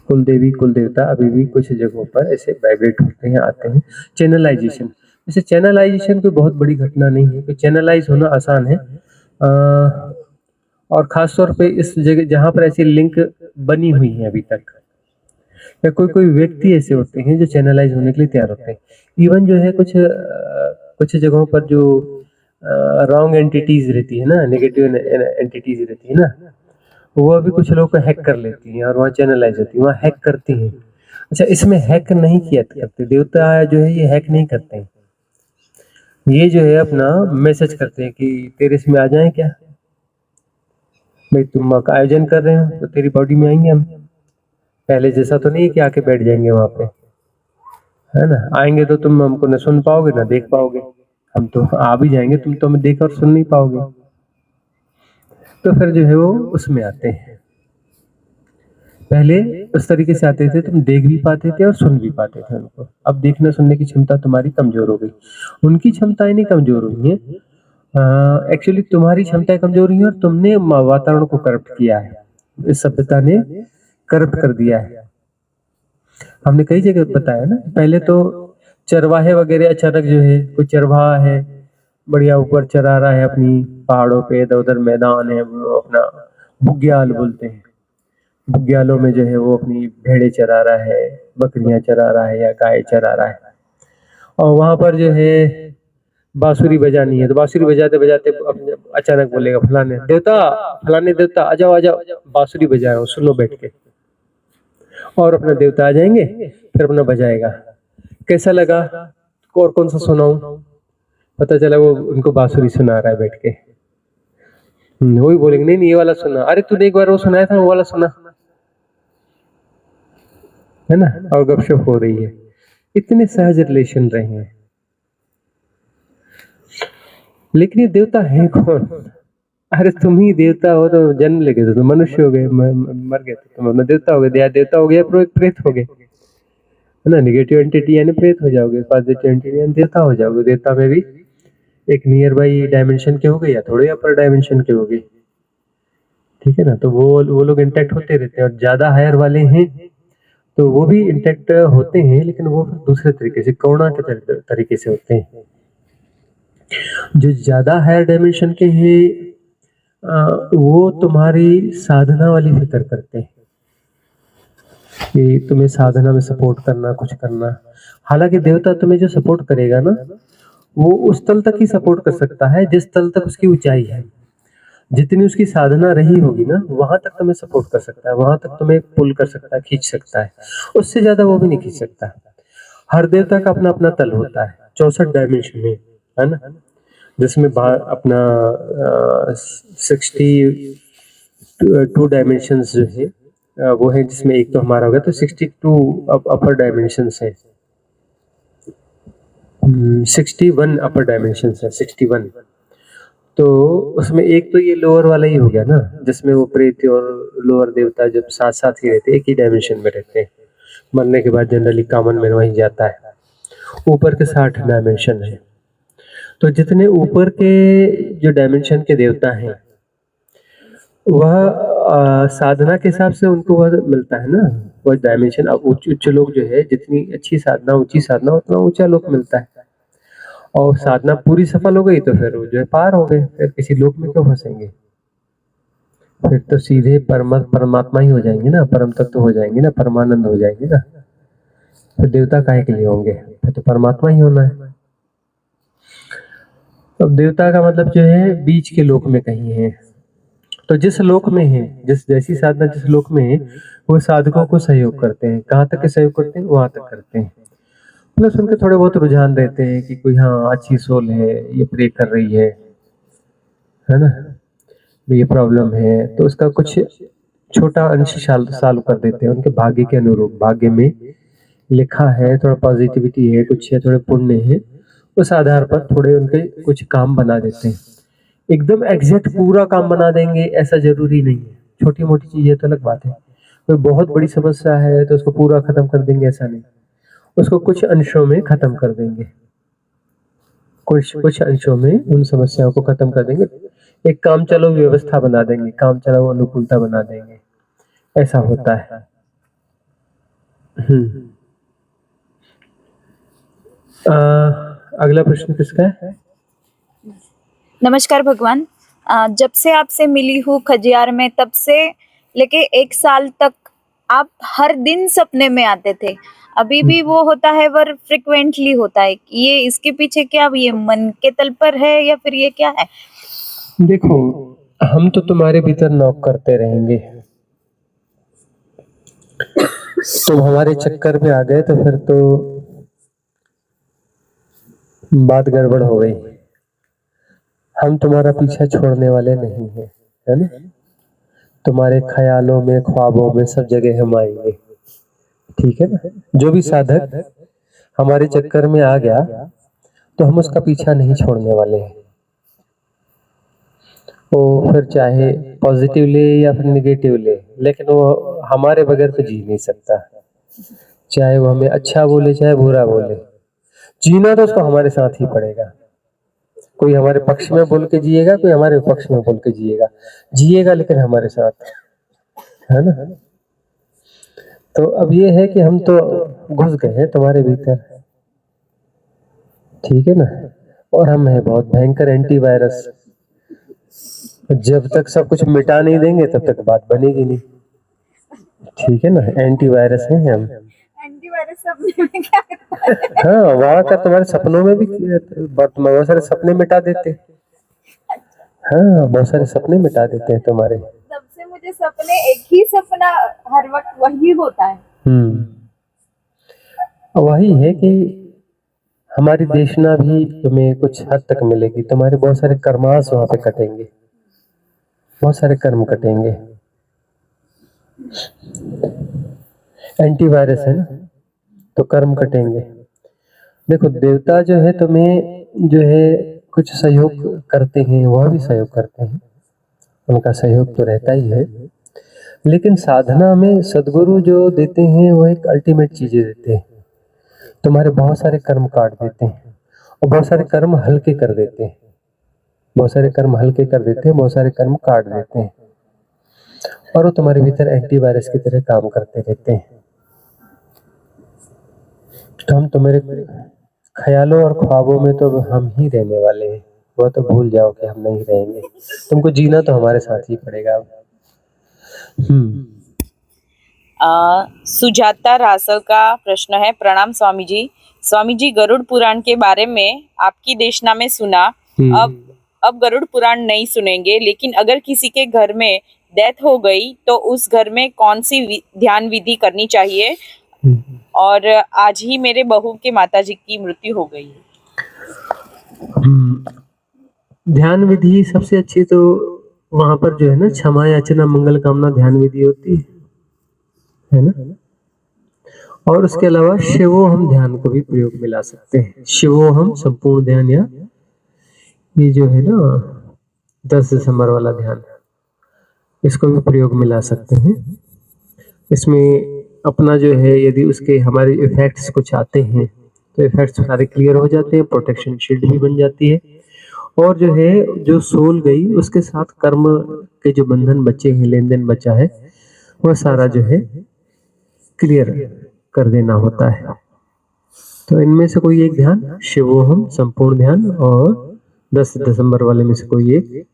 कुल देवी कुल देवता अभी भी कुछ जगहों पर ऐसे वाइब्रेट होते हैं, आते हैं। चैनलाइजेशन, जैसे चैनलाइजेशन कोई बहुत बड़ी घटना नहीं है, कोई चैनलाइज होना आसान है। और खास तौर पे इस जगह जहाँ पर ऐसी लिंक बनी हुई है अभी तक, या कोई व्यक्ति ऐसे होते हैं जो चैनलाइज होने के लिए तैयार होते हैं। इवन जो है कुछ जगहों पर जो रॉन्ग एंटिटीज रहती है ना, नेगेटिव एंटिटीज रहती है ना, वो अभी कुछ लोग को हैक कर लेती हैं और वहाँ चैनलाइज होती है, वहाँ हैक करती हैं। अच्छा, इसमें हैक नहीं किया करते देवता, जो है ये हैक नहीं करते हैं। ये जो है अपना मैसेज करते हैं कि तेरे इसमें आ जाए क्या भाई, तुम आयोजन कर रहे हो तो तेरी बॉडी में आएंगे हम। पहले जैसा तो नहीं है कि आके बैठ जाएंगे वहां पे, है ना। आएंगे तो तुम हमको न सुन पाओगे ना देख पाओगे, हम तो आ भी जाएंगे, तुम तो हमें देख और सुन नहीं पाओगे। तो फिर जो है वो उसमें आते हैं। पहले उस तरीके से आते थे, तुम देख भी पाते थे और सुन भी पाते थे उनको। अब देखने सुनने की क्षमता तुम्हारी कमजोर हो गई, उनकी क्षमताएं नहीं कमजोर हुई है, एक्चुअली तुम्हारी क्षमताएं कमजोर हैं और तुमने वातावरण को करप्ट किया है, इस सभ्यता ने करप्ट कर दिया है। हमने कई जगह बताया ना, पहले तो चरवाहे वगैरह अचानक जो है, कोई चरवाहा है बढ़िया ऊपर चरा रहा है अपनी पहाड़ों पे, इधर उधर मैदान है, वो अपना बुग्याल बोलते हैं, बुग्यालों में जो है वो अपनी भेड़े चरा रहा है, बकरियां चरा रहा है या गाय चरा रहा है, और वहां पर जो है बांसुरी बजानी है, तो बांसुरी बजाते बजाते अपने अचानक बोलेगा फलाने देवता आ जाओ, बांसुरी बजा रहा हूँ सुनो बैठ के, और अपना देवता आ जाएंगे, फिर अपना बजाएगा। कैसा लगा और कौन सा सुनाऊं, पता चला वो उनको बांसुरी सुना रहा है बैठ के। वही बोलेंगे नहीं ये वाला सुना, अरे तूने एक बार वो सुनाया था वो वाला सुना, है ना, और गपशप हो रही है। इतने सहज रिलेशन रहे हैं। लेकिन ये देवता है कौन? अरे तुम ही देवता हो, तो जन्म लेके तो तुम मनुष्य हो गए, मर गए तो तुम अपना देवता हो गए, या देवता हो गया प्रेत हो गए, है ना। नेगेटिव एंटिटी यानी प्रेत हो जाओगे, पॉजिटिव एंटिटी यानी देवता हो जाओगे। देवता में भी एक नियर बाई डायमेंशन के हो गए या थोड़े अपर डायमेंशन के हो गए, ठीक है ना। तो वो लोग इंटैक्ट होते रहते हैं, और ज्यादा हायर वाले हैं तो वो भी इंटैक्ट होते हैं, लेकिन वो दूसरे तरीके से, करुणा के तरीके से होते हैं। जो ज्यादा हायर डायमेंशन के हैं वो तुम्हारी साधना वाली फिक्र करते हैं कि तुम्हें साधना में सपोर्ट करना, कुछ करना। हालांकि देवता तुम्हें जो सपोर्ट करेगा ना, वो उस तल तक ही सपोर्ट कर सकता है जिस तल तक उसकी ऊंचाई है। जितनी उसकी साधना रही होगी ना, वहां तक तुम्हें सपोर्ट कर सकता है, वहां तक तुम्हें पुल कर सकता है, खींच सकता है, उससे ज्यादा वो भी नहीं खींच सकता। हर देवता का अपना अपना तल होता है 64 डायमेंशन में, है ना, जिसमें अपना 62 डायमेंशंस जो है वो है, जिसमें एक तो हमारा हो गया, तो 62 अपर डायमेंशंस है, 61 अपर डायमेंशंस है, 61। तो उसमें एक तो ये लोअर वाला ही हो गया ना, जिसमें वो प्रेत और लोअर देवता जब साथ साथ ही रहते हैं, एक ही डायमेंशन में रहते हैं। मरने के बाद जनरली कॉमन मैन वहीं जाता है। ऊपर के 60 डायमेंशन है। तो जितने ऊपर के जो डायमेंशन के देवता हैं, वह साधना के हिसाब से उनको वह मिलता है ना, वह डायमेंशन। अब उच्च लोग जो है, जितनी अच्छी साधना, ऊंची साधना, उतना ऊंचा लोक मिलता है। और साधना पूरी सफल हो गई तो फिर वो जो है पार हो गए, फिर किसी लोक में क्यों फंसेंगे, फिर तो सीधे परमात्मा ही हो जाएंगे ना, परम तत्व हो जाएंगे ना, परमानंद हो जाएंगे ना। फिर देवता काहे के लिए होंगे, फिर तो परमात्मा ही होना है। अब देवता का मतलब जो है बीच के लोक में कहीं है। तो जिस लोक में है, जैसी साधना जिस लोक में है, वो साधकों को सहयोग करते हैं। कहाँ तक के सहयोग करते हैं, वहां तक करते हैं। प्लस उनके थोड़े बहुत रुझान रहते हैं कि कोई हाँ अच्छी सोल है, ये प्रे कर रही है ना, ये प्रॉब्लम है, तो उसका कुछ छोटा अंश सॉल्व कर देते हैं उनके भाग्य के अनुरूप। भाग्य में लिखा है, थोड़ा पॉजिटिविटी है, कुछ है, थोड़े पुण्य है, उस आधार पर थोड़े उनके कुछ काम बना देते हैं। एकदम एग्जैक्ट पूरा काम बना देंगे ऐसा जरूरी नहीं है। छोटी मोटी चीजें तो अलग बात है। कोई बहुत बड़ी समस्या है तो उसको पूरा खत्म कर देंगे ऐसा नहीं, उसको कुछ अंशों में खत्म कर देंगे, कुछ अंशों में उन समस्याओं को खत्म कर देंगे। एक काम चलो व्यवस्था बना देंगे, काम चलो अनुकूलता बना देंगे, ऐसा होता है। अगला प्रश्न किसका है? नमस्कार भगवान, जब से आपसे मिली हूँ खजियार में, तब से लेके 1 साल तक आप हर दिन सपने में आते थे। अभी भी वो होता है, पर फ्रिक्वेंटली होता है। ये इसके पीछे क्या, ये मन के तल पर है या फिर ये क्या है? देखो, हम तो तुम्हारे भीतर नॉक करते रहेंगे। तुम हमारे चक्कर में आ गए तो फिर तो बात गड़बड़ हो गई। हम तुम्हारा पीछा छोड़ने वाले नहीं हैं, है ना। तुम्हारे ख्यालों में, ख्वाबों में, सब जगह हम आएंगे, ठीक है ना। जो भी साधक हमारे चक्कर में आ गया तो हम उसका पीछा नहीं छोड़ने वाले हैं। वो फिर चाहे पॉजिटिव ले या फिर निगेटिव ले, लेकिन वो हमारे बगैर तो जी नहीं सकता। चाहे वो हमें अच्छा बोले चाहे बुरा बोले, जीना तो उसको हमारे साथ ही पड़ेगा। कोई हमारे पक्ष में बोल के जिएगा, कोई हमारे विपक्ष में बोल के जिएगा लेकिन हमारे साथ, है ना। तो अब ये है कि हम तो घुस गए हैं तुम्हारे भीतर, ठीक है ना, और हम है बहुत भयंकर एंटीवायरस। जब तक सब कुछ मिटा नहीं देंगे तब तक बात बनेगी नहीं, ठीक है ना। एंटीवायरस हैं हम। एंटीवायरस सपने में क्या करता है? हाँ, वहां का तुम्हारे सपनों में भी बहुत सारे सपने मिटा देते हैं। हाँ, बहुत सारे सपने मिटा देते हैं तुम्हारे। सबसे मुझे सपने, एक ही सपना हर वक्त वही होता है। वही है कि हमारी देशना भी तुम्हें कुछ हद तक मिलेगी, तुम्हारे बहुत सारे कर्मास वहां पे कटेंगे, बहुत सारे कर्म कटेंगे। एंटीवायरस है ना, तो कर्म कटेंगे। देखो देवता जो है तुम्हें जो है कुछ सहयोग करते हैं, वह भी सहयोग करते हैं, उनका सहयोग तो रहता ही है, लेकिन साधना में सदगुरु जो देते हैं वो एक अल्टीमेट चीजें देते हैं। तुम्हारे बहुत सारे कर्म काट देते हैं और बहुत सारे कर्म हल्के कर देते हैं, बहुत सारे कर्म हल्के कर देते हैं, बहुत सारे कर्म काट देते हैं, और वो तुम्हारे भीतर एंटीवायरस की तरह काम करते रहते हैं। तो हम तुम्हारे ख्यालों और ख्वाबों में तो हम ही रहने वाले हैं, वो तो भूल जाओ कि हम नहीं रहेंगे। तुमको जीना तो हमारे साथ ही पड़ेगा अब। सुजाता रासल का प्रश्न है। प्रणाम स्वामी जी। स्वामी जी, गरुड़ पुराण के बारे में आपकी देशना में सुना, अब गरुड़ पुराण नहीं सुनेंगे, लेकिन अगर किसी के घर में डेथ हो गई तो उस घर में कौन सी ध्यान विधि करनी चाहिए? और आज ही मेरे बहू के माताजी की मृत्यु हो गई है। ध्यान विधि सबसे अच्छी तो वहां पर जो है ना, क्षमा याचना मंगल कामना ध्यान विधि होती है ना। और उसके अलावा शिवोहम ध्यान को भी प्रयोग में ला सकते हैं। शिवोहम संपूर्ण ध्यान, या ये जो है ना 10 दिसंबर वाला ध्यान, इसको भी प्रयोग में ला सकते हैं। इसमें अपना जो है, यदि उसके हमारे इफेक्ट्स कुछ आते हैं तो इफेक्ट्स सारे क्लियर हो जाते हैं, प्रोटेक्शन शील्ड भी बन जाती है, और जो है जो सोल गई उसके साथ कर्म के जो बंधन बचे हैं, लेन देन बचा है, वह सारा जो है क्लियर कर देना होता है। तो इनमें से कोई एक ध्यान, शिवोहम संपूर्ण ध्यान, और 10 दिसंबर वाले में से कोई एक।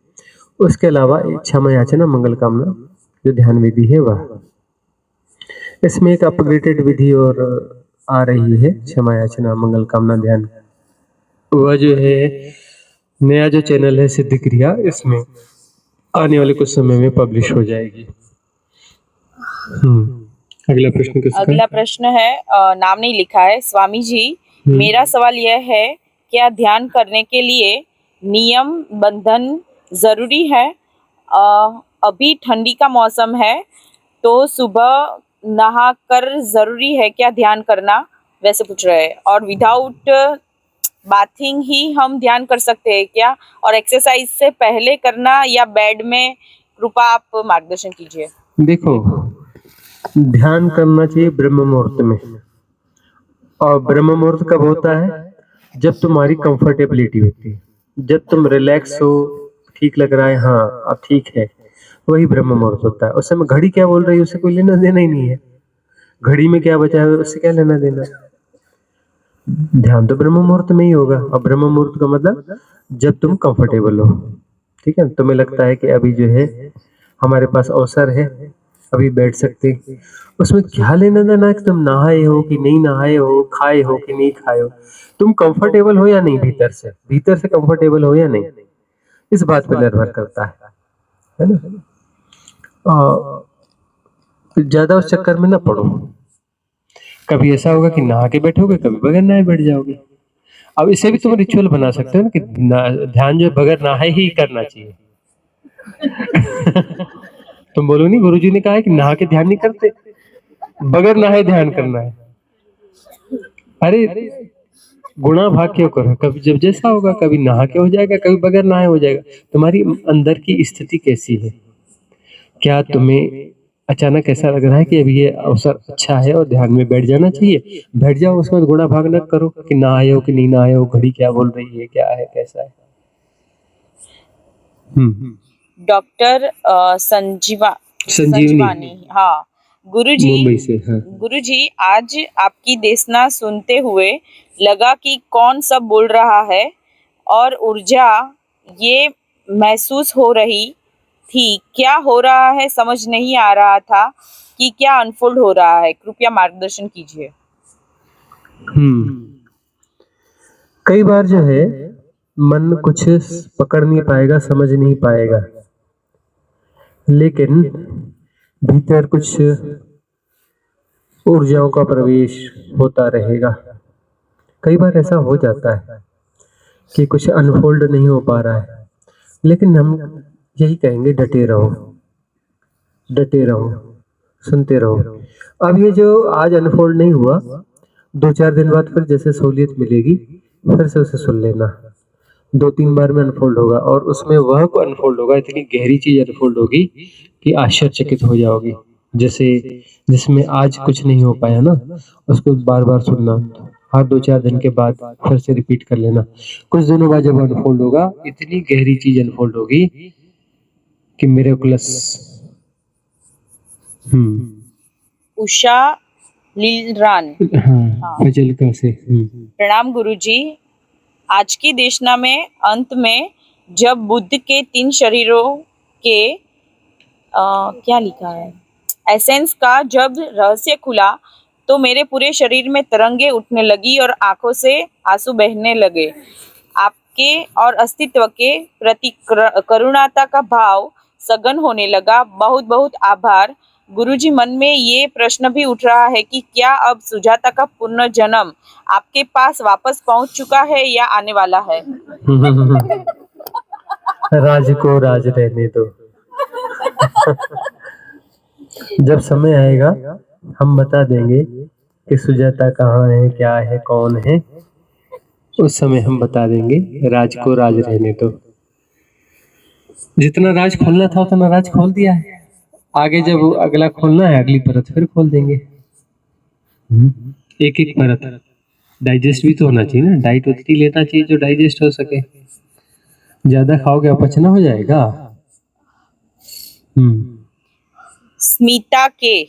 उसके अलावा क्षमा याचना मंगल कामना जो ध्यान विधि है वह। इसमें एक अपग्रेडेड विधि और आ रही है, क्षमा याचना मंगल कामना ध्यान, वह जो है नया जो चैनल है सिद्ध क्रिया, इसमें आने वाले कुछ समय में पब्लिश हो जाएगी। अगला प्रश्न किसका? अगला प्रश्न है, नाम नहीं लिखा है। स्वामी जी, मेरा सवाल यह है, क्या ध्यान करने के लिए नियम बंधन जरूरी है? अभी ठंडी का मौसम है तो सुबह नहाकर जरूरी है क्या ध्यान करना, वैसे पूछ रहे हैं। और विदाउट बाथिंग ही हम ध्यान कर सकते हैं क्या? और एक्सरसाइज से पहले करना या बेड में? कृपया आप मार्गदर्शन कीजिए। देखो, ध्यान करना चाहिए ब्रह्म मुहूर्त में, और ब्रह्म मुहूर्त कब होता है? जब तुम्हारी कंफर्टेबिलिटी होती है, जब तुम रिलैक्स हो, ठीक लग रहा है, हाँ अब ठीक है, वही ब्रह्म मुहूर्त होता है। उस समय घड़ी क्या बोल रही है उससे कोई लेना देना ही नहीं है, घड़ी में क्या बचा है उससे क्या लेना देना। ध्यान तो ब्रह्म मुहूर्त में ही होगा, और ब्रह्म मुहूर्त का मतलब जब तुम कंफर्टेबल हो, ठीक है, तुम्हें लगता है कि अभी जो है हमारे पास अवसर है, अभी बैठ सकते। उसमें क्या लेना देना कि तुम नहाए हो कि नहीं नहाए हो, खाए हो कि नहीं खाए हो, तुम कंफर्टेबल हो या नहीं, भीतर से कंफर्टेबल हो या नहीं, इस बात पर निर्भर करता है ना। ज्यादा उस चक्कर में ना पड़ो। कभी ऐसा होगा कि नहा के बैठोगे, कभी बगैर नहाए बैठ जाओगे। अब इसे भी तुम रिचुअल बना सकते हो ना कि ध्यान जो बगैर नहाए ही करना चाहिए। तुम बोलो नहीं, गुरुजी ने कहा है कि नहा के ध्यान नहीं करते, बगैर नहाए ध्यान करना है। अरे गुणा भाग क्यों करो? कभी जब जैसा होगा, कभी नहा के हो जाएगा, कभी बगैर नहाए हो जाएगा। तुम्हारी अंदर की स्थिति कैसी है? क्या तुम्हें अचानक ऐसा लग रहा है कि अभी ये अवसर अच्छा है और ध्यान में बैठ जाना चाहिए, बैठ जाओ। उसके बाद गुणा भाग न करो कि ना आए हो कि नहीं ना आए हो, घड़ी क्या बोल रही है, क्या है कैसा है। डॉक्टर संजीवानी। हाँ गुरुजी, मुंबई से। हाँ गुरुजी आज आपकी देशना सुनते हुए लगा कि कौन सब बोल रहा है और ऊर्जा ये महसूस हो रही थी। क्या हो रहा है समझ नहीं आ रहा था कि क्या अनफोल्ड हो रहा है, कृपया मार्गदर्शन कीजिए। कई बार जो है मन कुछ पकड़ नहीं पाएगा, समझ नहीं पाएगा, लेकिन भीतर कुछ ऊर्जाओं का प्रवेश होता रहेगा। कई बार ऐसा हो जाता है कि कुछ अनफोल्ड नहीं हो पा रहा है, लेकिन हम यही कहेंगे डटे रहो, डटे रहो, सुनते रहो। अब ये जो आज अनफोल्ड नहीं हुआ, 2-4 दिन बाद फिर जैसे सहूलियत मिलेगी फिर से उसे सुन लेना। 2-3 बार में अनफोल्ड होगा और उसमें वह को अनफोल्ड होगा, इतनी गहरी चीज अनफोल्ड होगी कि आश्चर्यचकित हो जाओगी। जैसे जिसमें आज कुछ नहीं हो पाया ना, उसको बार बार सुनना, हर 2-4 दिन के बाद फिर से रिपीट कर लेना। कुछ दिनों बाद जब अनफोल्ड होगा, इतनी गहरी चीज अनफोल्ड होगी कि मिरेकुलस। उषा लीलरान। हाँ, फजल से। प्रणाम गुरुजी, आज की देशना में अंत में जब बुद्ध के 3 शरीरों के क्या लिखा है, एसेंस का जब रहस्य खुला तो मेरे पूरे शरीर में तरंगे उठने लगी और आंखों से आंसू बहने लगे। आपके और अस्तित्व के प्रति करुणाता का भाव सघन होने लगा। बहुत बहुत आभार गुरुजी। मन में ये प्रश्न भी उठ रहा है कि क्या अब सुजाता का पुनर्जन्म आपके पास वापस पहुंच चुका है या आने वाला है? राज को राज रहने दो। जब समय आएगा हम बता देंगे कि सुजाता कहाँ है, क्या है, कौन है। उस समय हम बता देंगे, राज को राज रहने दो। जितना राज खोलना था उतना राज खोल दिया है। आगे जब अगला खोलना है, अगली परत फिर खोल देंगे। एक एक परत डाइजेस्ट भी तो होना चाहिए ना, डाइट उतनी लेना चाहिए जो डाइजेस्ट हो सके। ज्यादा खाओगे अपचना हो जाएगा। स्मिता के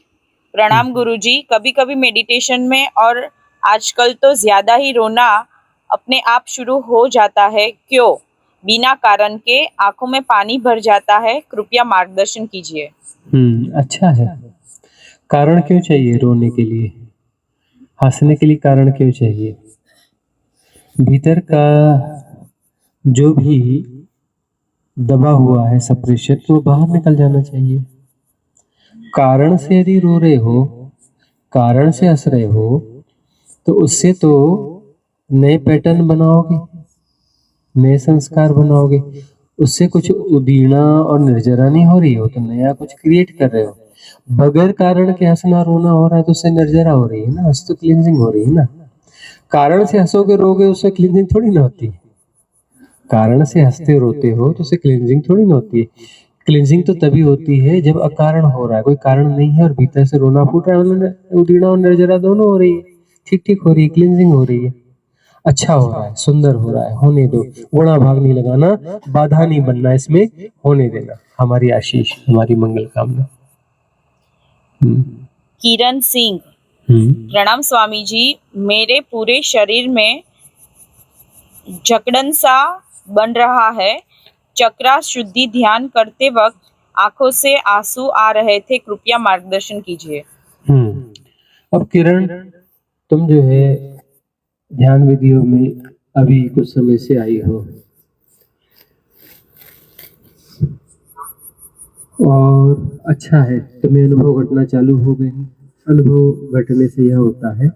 प्रणाम गुरुजी। कभी कभी मेडिटेशन में और आजकल तो ज्यादा ही रोना अपने आप शुरू हो जाता है, क्यों? बिना कारण के आंखों में पानी भर जाता है, कृपया मार्गदर्शन कीजिए। अच्छा है। कारण क्यों चाहिए रोने के लिए, हंसने के लिए कारण क्यों चाहिए? भीतर का जो भी दबा हुआ है सप्रेशन, वो बाहर निकल जाना चाहिए। कारण से यदि रो रहे हो, कारण से हंस रहे हो, तो उससे तो नए पैटर्न बनाओगे, नए संस्कार बनाओगे। उससे कुछ उदीना और निर्जरा नहीं हो रही हो, तो नया कुछ क्रिएट कर रहे हो। बगैर कारण के हंसना रोना हो रहा है तो उससे निर्जरा हो रही है ना, उससे तो क्लींजिंग हो रही है ना। कारण से हंसोगे रोगे, उससे क्लींजिंग थोड़ी ना होती है। कारण से हंसते रोते हो तो उससे क्लींजिंग थोड़ी ना होती है। क्लींजिंग तो तभी होती है जब अकारण हो रहा है, कोई कारण नहीं है और भीतर से रोना फूट रहा है, उदीना और निर्जरा दोनों हो रही है, ठीक ठीक हो रही है, क्लींजिंग हो रही है, अच्छा हो रहा है, सुंदर हो रहा है। होने दो, गुणा भाग नहीं लगाना, बाधा नहीं बनना, इसमें होने देना। हमारी आशीष, हमारी मंगल कामना। किरण सिंह प्रणाम स्वामी जी। मेरे पूरे शरीर में जकड़न सा बन रहा है। चक्रा शुद्धि ध्यान करते वक्त आंखों से आंसू आ रहे थे, कृपया मार्गदर्शन कीजिए। अब किरण, तुम जो है ध्यान विधियों में अभी कुछ समय से आई हो और अच्छा है, तुम्हें अनुभव घटना चालू हो गए। अनुभव घटने से यह होता है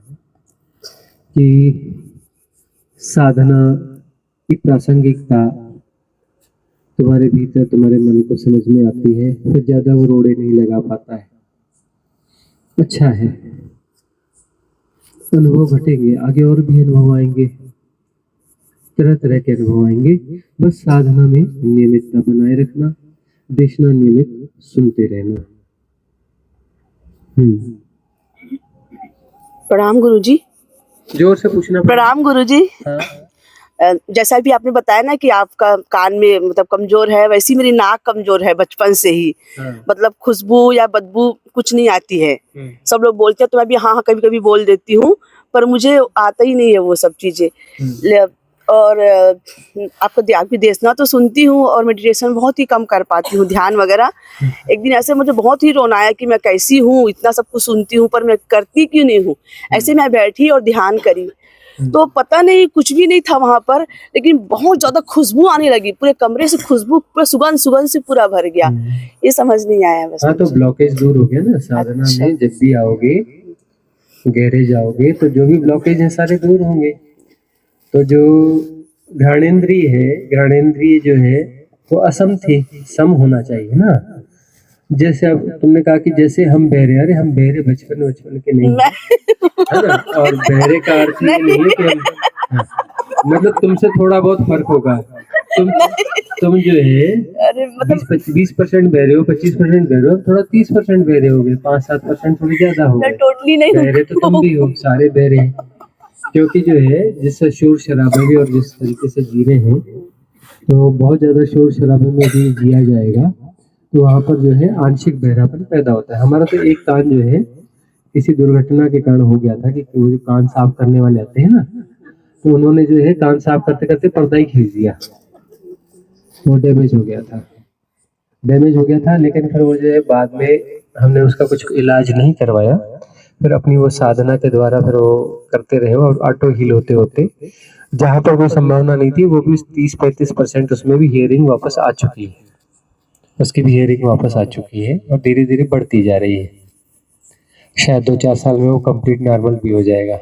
कि साधना की प्रासंगिकता तुम्हारे भीतर, तुम्हारे मन को समझ में आती है, फिर ज्यादा वो रोड़े नहीं लगा पाता है। अच्छा है, अनुभव घटेंगे, आगे और भी अनुभव आएंगे, तरह तरह के अनुभव आएंगे। बस साधना में नियमितता बनाए रखना, देखना, नियमित सुनते रहना। प्रणाम गुरुजी। जोर से पूछना। प्रणाम गुरुजी। हाँ। जैसा भी आपने बताया ना कि आपका कान में मतलब कमजोर है, वैसी मेरी नाक कमजोर है बचपन से ही। मतलब खुशबू या बदबू कुछ नहीं आती है। सब लोग बोलते हैं तो मैं भी हाँ हाँ कभी कभी बोल देती हूँ, पर मुझे आता ही नहीं है वो सब चीजें। और आपकी देशना तो सुनती हूँ और मेडिटेशन बहुत ही कम कर पाती हूँ, ध्यान वगैरह। एक दिन ऐसे मुझे बहुत ही रोना आया कि मैं कैसी हूँ, इतना सब कुछ सुनती हूँ पर मैं करती क्यों नहीं हूँ। ऐसे मैं बैठी और ध्यान करी तो पता नहीं कुछ भी नहीं था वहां पर, लेकिन बहुत ज्यादा खुशबू आने लगी, पूरे कमरे से खुशबू, पूरा सुगंध सुगंध से पूरा भर गया। ये समझ नहीं आया बस। हाँ, तो ब्लॉकेज दूर हो गया ना साधना अच्छा। में। जब भी आओगे, गहरे जाओगे तो जो भी ब्लॉकेज है सारे दूर होंगे। तो जो घ्राणेंद्रिय है, घ्राणेंद्रिय जो है वो असम थी, सम होना चाहिए ना। जैसे अब तुमने कहा कि जैसे हम बहरे, अरे हम बहरे बचपन के नहीं हैं, है ना। और बहरे का अर्थ ये नहीं है कि हम, हाँ, मतलब तुमसे थोड़ा बहुत फर्क होगा। तुम जो है अरे मतलब 20% बहरे हो, 25% बहरे हो, थोड़ा 30% बहरे हो गए, 5-7% थोड़ी ज्यादा हो मैं गए। टोटली नहीं हूँ। बहरे तो तुम भी हो, सारे बहरे हैं। क्योंकि जो है जिस शोर शराबे में और जिस तरीके से जी रहे हैं, तो बहुत ज्यादा शोर शराबे में भी जिया जाएगा तो वहाँ पर जो है आंशिक बहरापन पैदा होता है। हमारा तो एक कान जो है किसी दुर्घटना के कारण हो गया था कि वो जो कान साफ करने वाले आते हैं ना, तो उन्होंने जो है कान साफ करते करते पर्दा ही खींच दिया, वो डैमेज हो गया था। लेकिन फिर वो जो है बाद में हमने उसका कुछ इलाज नहीं करवाया, फिर अपनी वो साधना के द्वारा फिर वो करते रहे और ऑटो हील होते होते जहाँ पर कोई संभावना नहीं थी वो भी 30-35% उसमें भी हियरिंग वापस आ चुकी है, उसकी भी हियरिंग वापस आ चुकी है और धीरे धीरे बढ़ती जा रही है। शायद 2-4 साल में वो कंप्लीट नॉर्मल भी हो जाएगा।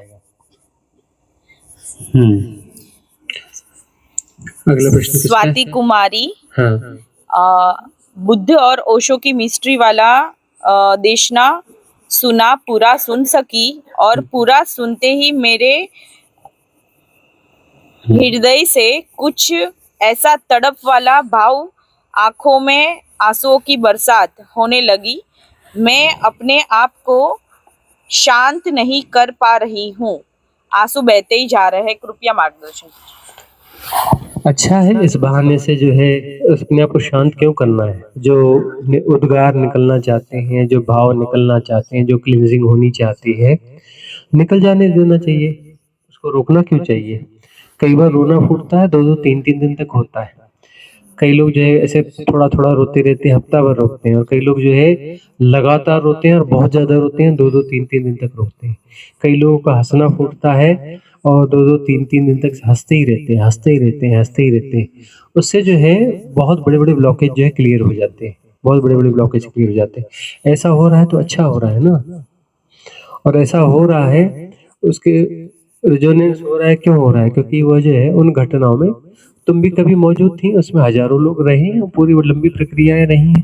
अगला प्रश्न किसका स्वाति है? कुमारी, हाँ, बुद्ध और ओशो की मिस्ट्री वाला देशना सुना, पूरा सुन सकी और पूरा सुनते ही मेरे हृदय से कुछ ऐसा तड़प वाला भाव, आंखों में आंसुओं की बरसात होने लगी। मैं अपने आप को शांत नहीं कर पा रही हूँ, आंसू बहते ही जा रहे हैं, कृपया मार्गदर्शन। अच्छा है। इस बहाने से जो है अपने आप को शांत क्यों करना है। जो उद्गार निकलना चाहते हैं, जो भाव निकलना चाहते हैं, जो क्लींजिंग होनी चाहती है, निकल जाने देना चाहिए, उसको रोकना क्यों चाहिए। कई बार रोना फूटता है 2-2 3-3 दिन तक होता है। कई लोग जो है ऐसे थोड़ा-थोड़ा रोते रहते हैं, हफ्ता भर रोते हैं, और कई लोग जो है लगातार रोते हैं और बहुत ज़्यादा रोते हैं, 2-2 3-3 दिन तक रोते हैं। कई लोगों का हँसना फूटता है और 2-2 3-3 दिन तक हँसते ही रहते हैं। उससे जो है बहुत बड़े-बड़े ब्लॉकेज जो है क्लियर हो जाते हैं, बहुत बड़े-बड़े ब्लॉकेज क्लियर हो जाते हैं। ऐसा हो रहा है तो अच्छा हो रहा है ना, और ऐसा हो रहा है उसके रेजोनेंस हो रहा है, क्यों हो रहा है? क्योंकि वो जो है उन घटनाओं में तुम भी कभी मौजूद थी, उसमें हज़ारों लोग रहे हैं, पूरी वो लंबी प्रक्रियाएँ रही हैं,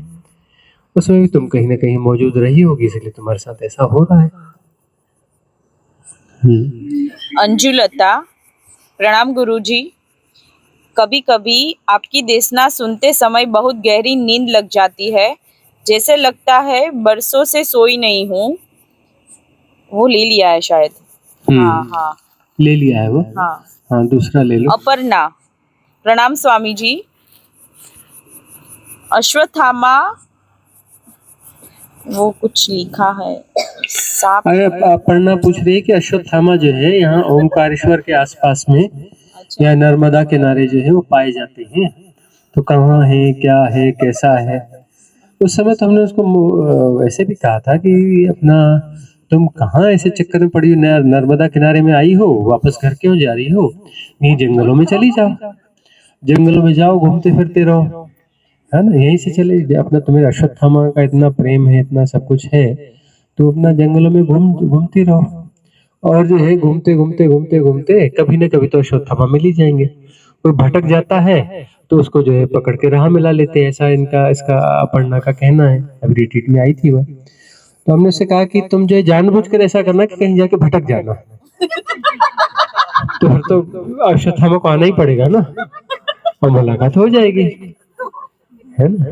उसमें भी तुम कहीं न कहीं मौजूद रही होगी, इसलिए तुम्हारे साथ ऐसा हो रहा है। अंजुलता, प्रणाम गुरुजी। कभी कभी आपकी देशना सुनते समय बहुत गहरी नींद लग जाती है, जैसे लगता है बरसों से सोई नहीं हूँ। वो ले लिया है शायद। हाँ, ले लिया है वो। हाँ, दूसरा ले लो। अपर्णा, प्रणाम स्वामी जी। अश्वत्थामा, वो कुछ लिखा है सांप। अरे अपर्णा पूछ रही है कि अश्वत्थामा जो है यहाँ ओमकारेश्वर के आसपास में या नर्मदा किनारे जो है वो पाए जाते हैं, तो कहाँ है, क्या है, कैसा है। उस समय तो हमने उसको वैसे भी कहा था कि अपना तुम कहाँ ऐसे चक्कर में पड़ी हो, नर्मदा किनारे में आई हो, वापस घर क्यों जा रही हो, यहीं जंगलों में चली जाओ, जंगलों में जाओ, घूमते फिरते रहो, है ना। यहीं से चले अपना, तुम्हें अश्वत्थामा का इतना प्रेम है, इतना सब कुछ है, तो अपना जंगलों में घूमती रहो, और जो है घूमते कभी न कभी तो अश्वत्थामा मिल ही जाएंगे। कोई भटक जाता है तो उसको जो है पकड़ के राह मिला लेते हैं, ऐसा इसका अपर्णा का कहना है। अभी रिट्रीट में आई थी वह, तो हमने उससे कहा कि तुम जो है जानबूझकर ऐसा करना कि कहीं जाके भटक जाना, तो फिर तो अश्वत्थामा को आना ही पड़ेगा ना, और मुलाकात हो जाएगी, है ना।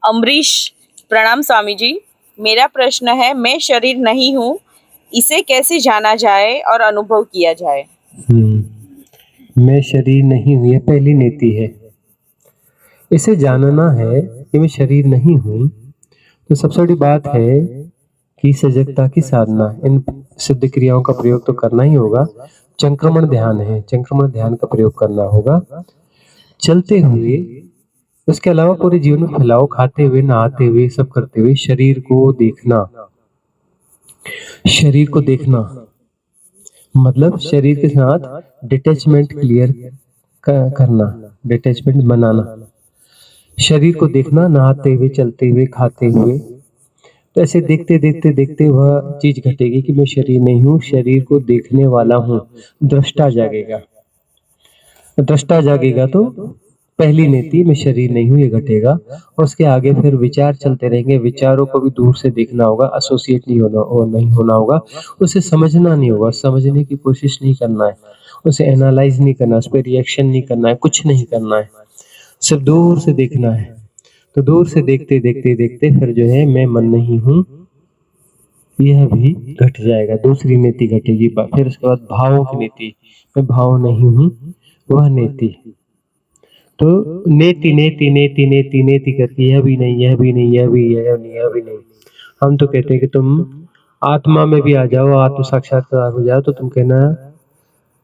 अमरीश, प्रणाम स्वामी जी। मेरा प्रश्न है, मैं शरीर नहीं हूँ, इसे कैसे जाना जाए और अनुभव किया जाए। मैं शरीर नहीं हूँ, यह पहली नीति है। इसे जानना है कि मैं शरीर नहीं हूँ, तो सबसे बड़ी बात है कि सजगता की साधना, इन सिद्ध क्रियाओं का प्रयोग तो करना ही होगा। चंक्रमण ध्यान है, चंक्रमण ध्यान का प्रयोग करना होगा चलते हुए। उसके अलावा पूरे जीवन में फैलाओ, खाते हुए, नहाते हुए, सब करते हुए शरीर को देखना। शरीर को देखना मतलब शरीर के साथ डिटैचमेंट क्लियर करना, डिटैचमेंट बनाना। शरीर को देखना, नहाते हुए, चलते हुए, खाते हुए। तो ऐसे देखते देखते देखते वह चीज घटेगी कि मैं शरीर नहीं हूँ, शरीर को देखने वाला हूँ। दृष्टा जागेगा, दृष्टा जागेगा तो पहली नीति मैं शरीर नहीं हूँ ये घटेगा। और उसके आगे फिर विचार चलते रहेंगे। विचारों को भी दूर से देखना होगा, एसोसिएट नहीं होना होगा, उसे समझना नहीं होगा, समझने की कोशिश नहीं करना है, उसे एनालाइज नहीं करना, उस पर रिएक्शन नहीं करना है, कुछ नहीं करना है, सिर्फ दूर से देखना है। तो दूर से देखते देखते देखते फिर जो है मैं मन नहीं हूँ यह भी घट जाएगा, दूसरी नीति घटेगी। फिर उसके बाद भावों की नीति, मैं भाव नहीं हूँ, वह नीति। तो नेति नेति नेति नेति नेति करके यह भी नहीं, यह भी नहीं, यह भी, यह नहीं, यह भी नहीं। हम तो कहते हैं कि तुम आत्मा में भी आ जाओ, आत्म साक्षात्कार हो जाओ, तो तुम कहना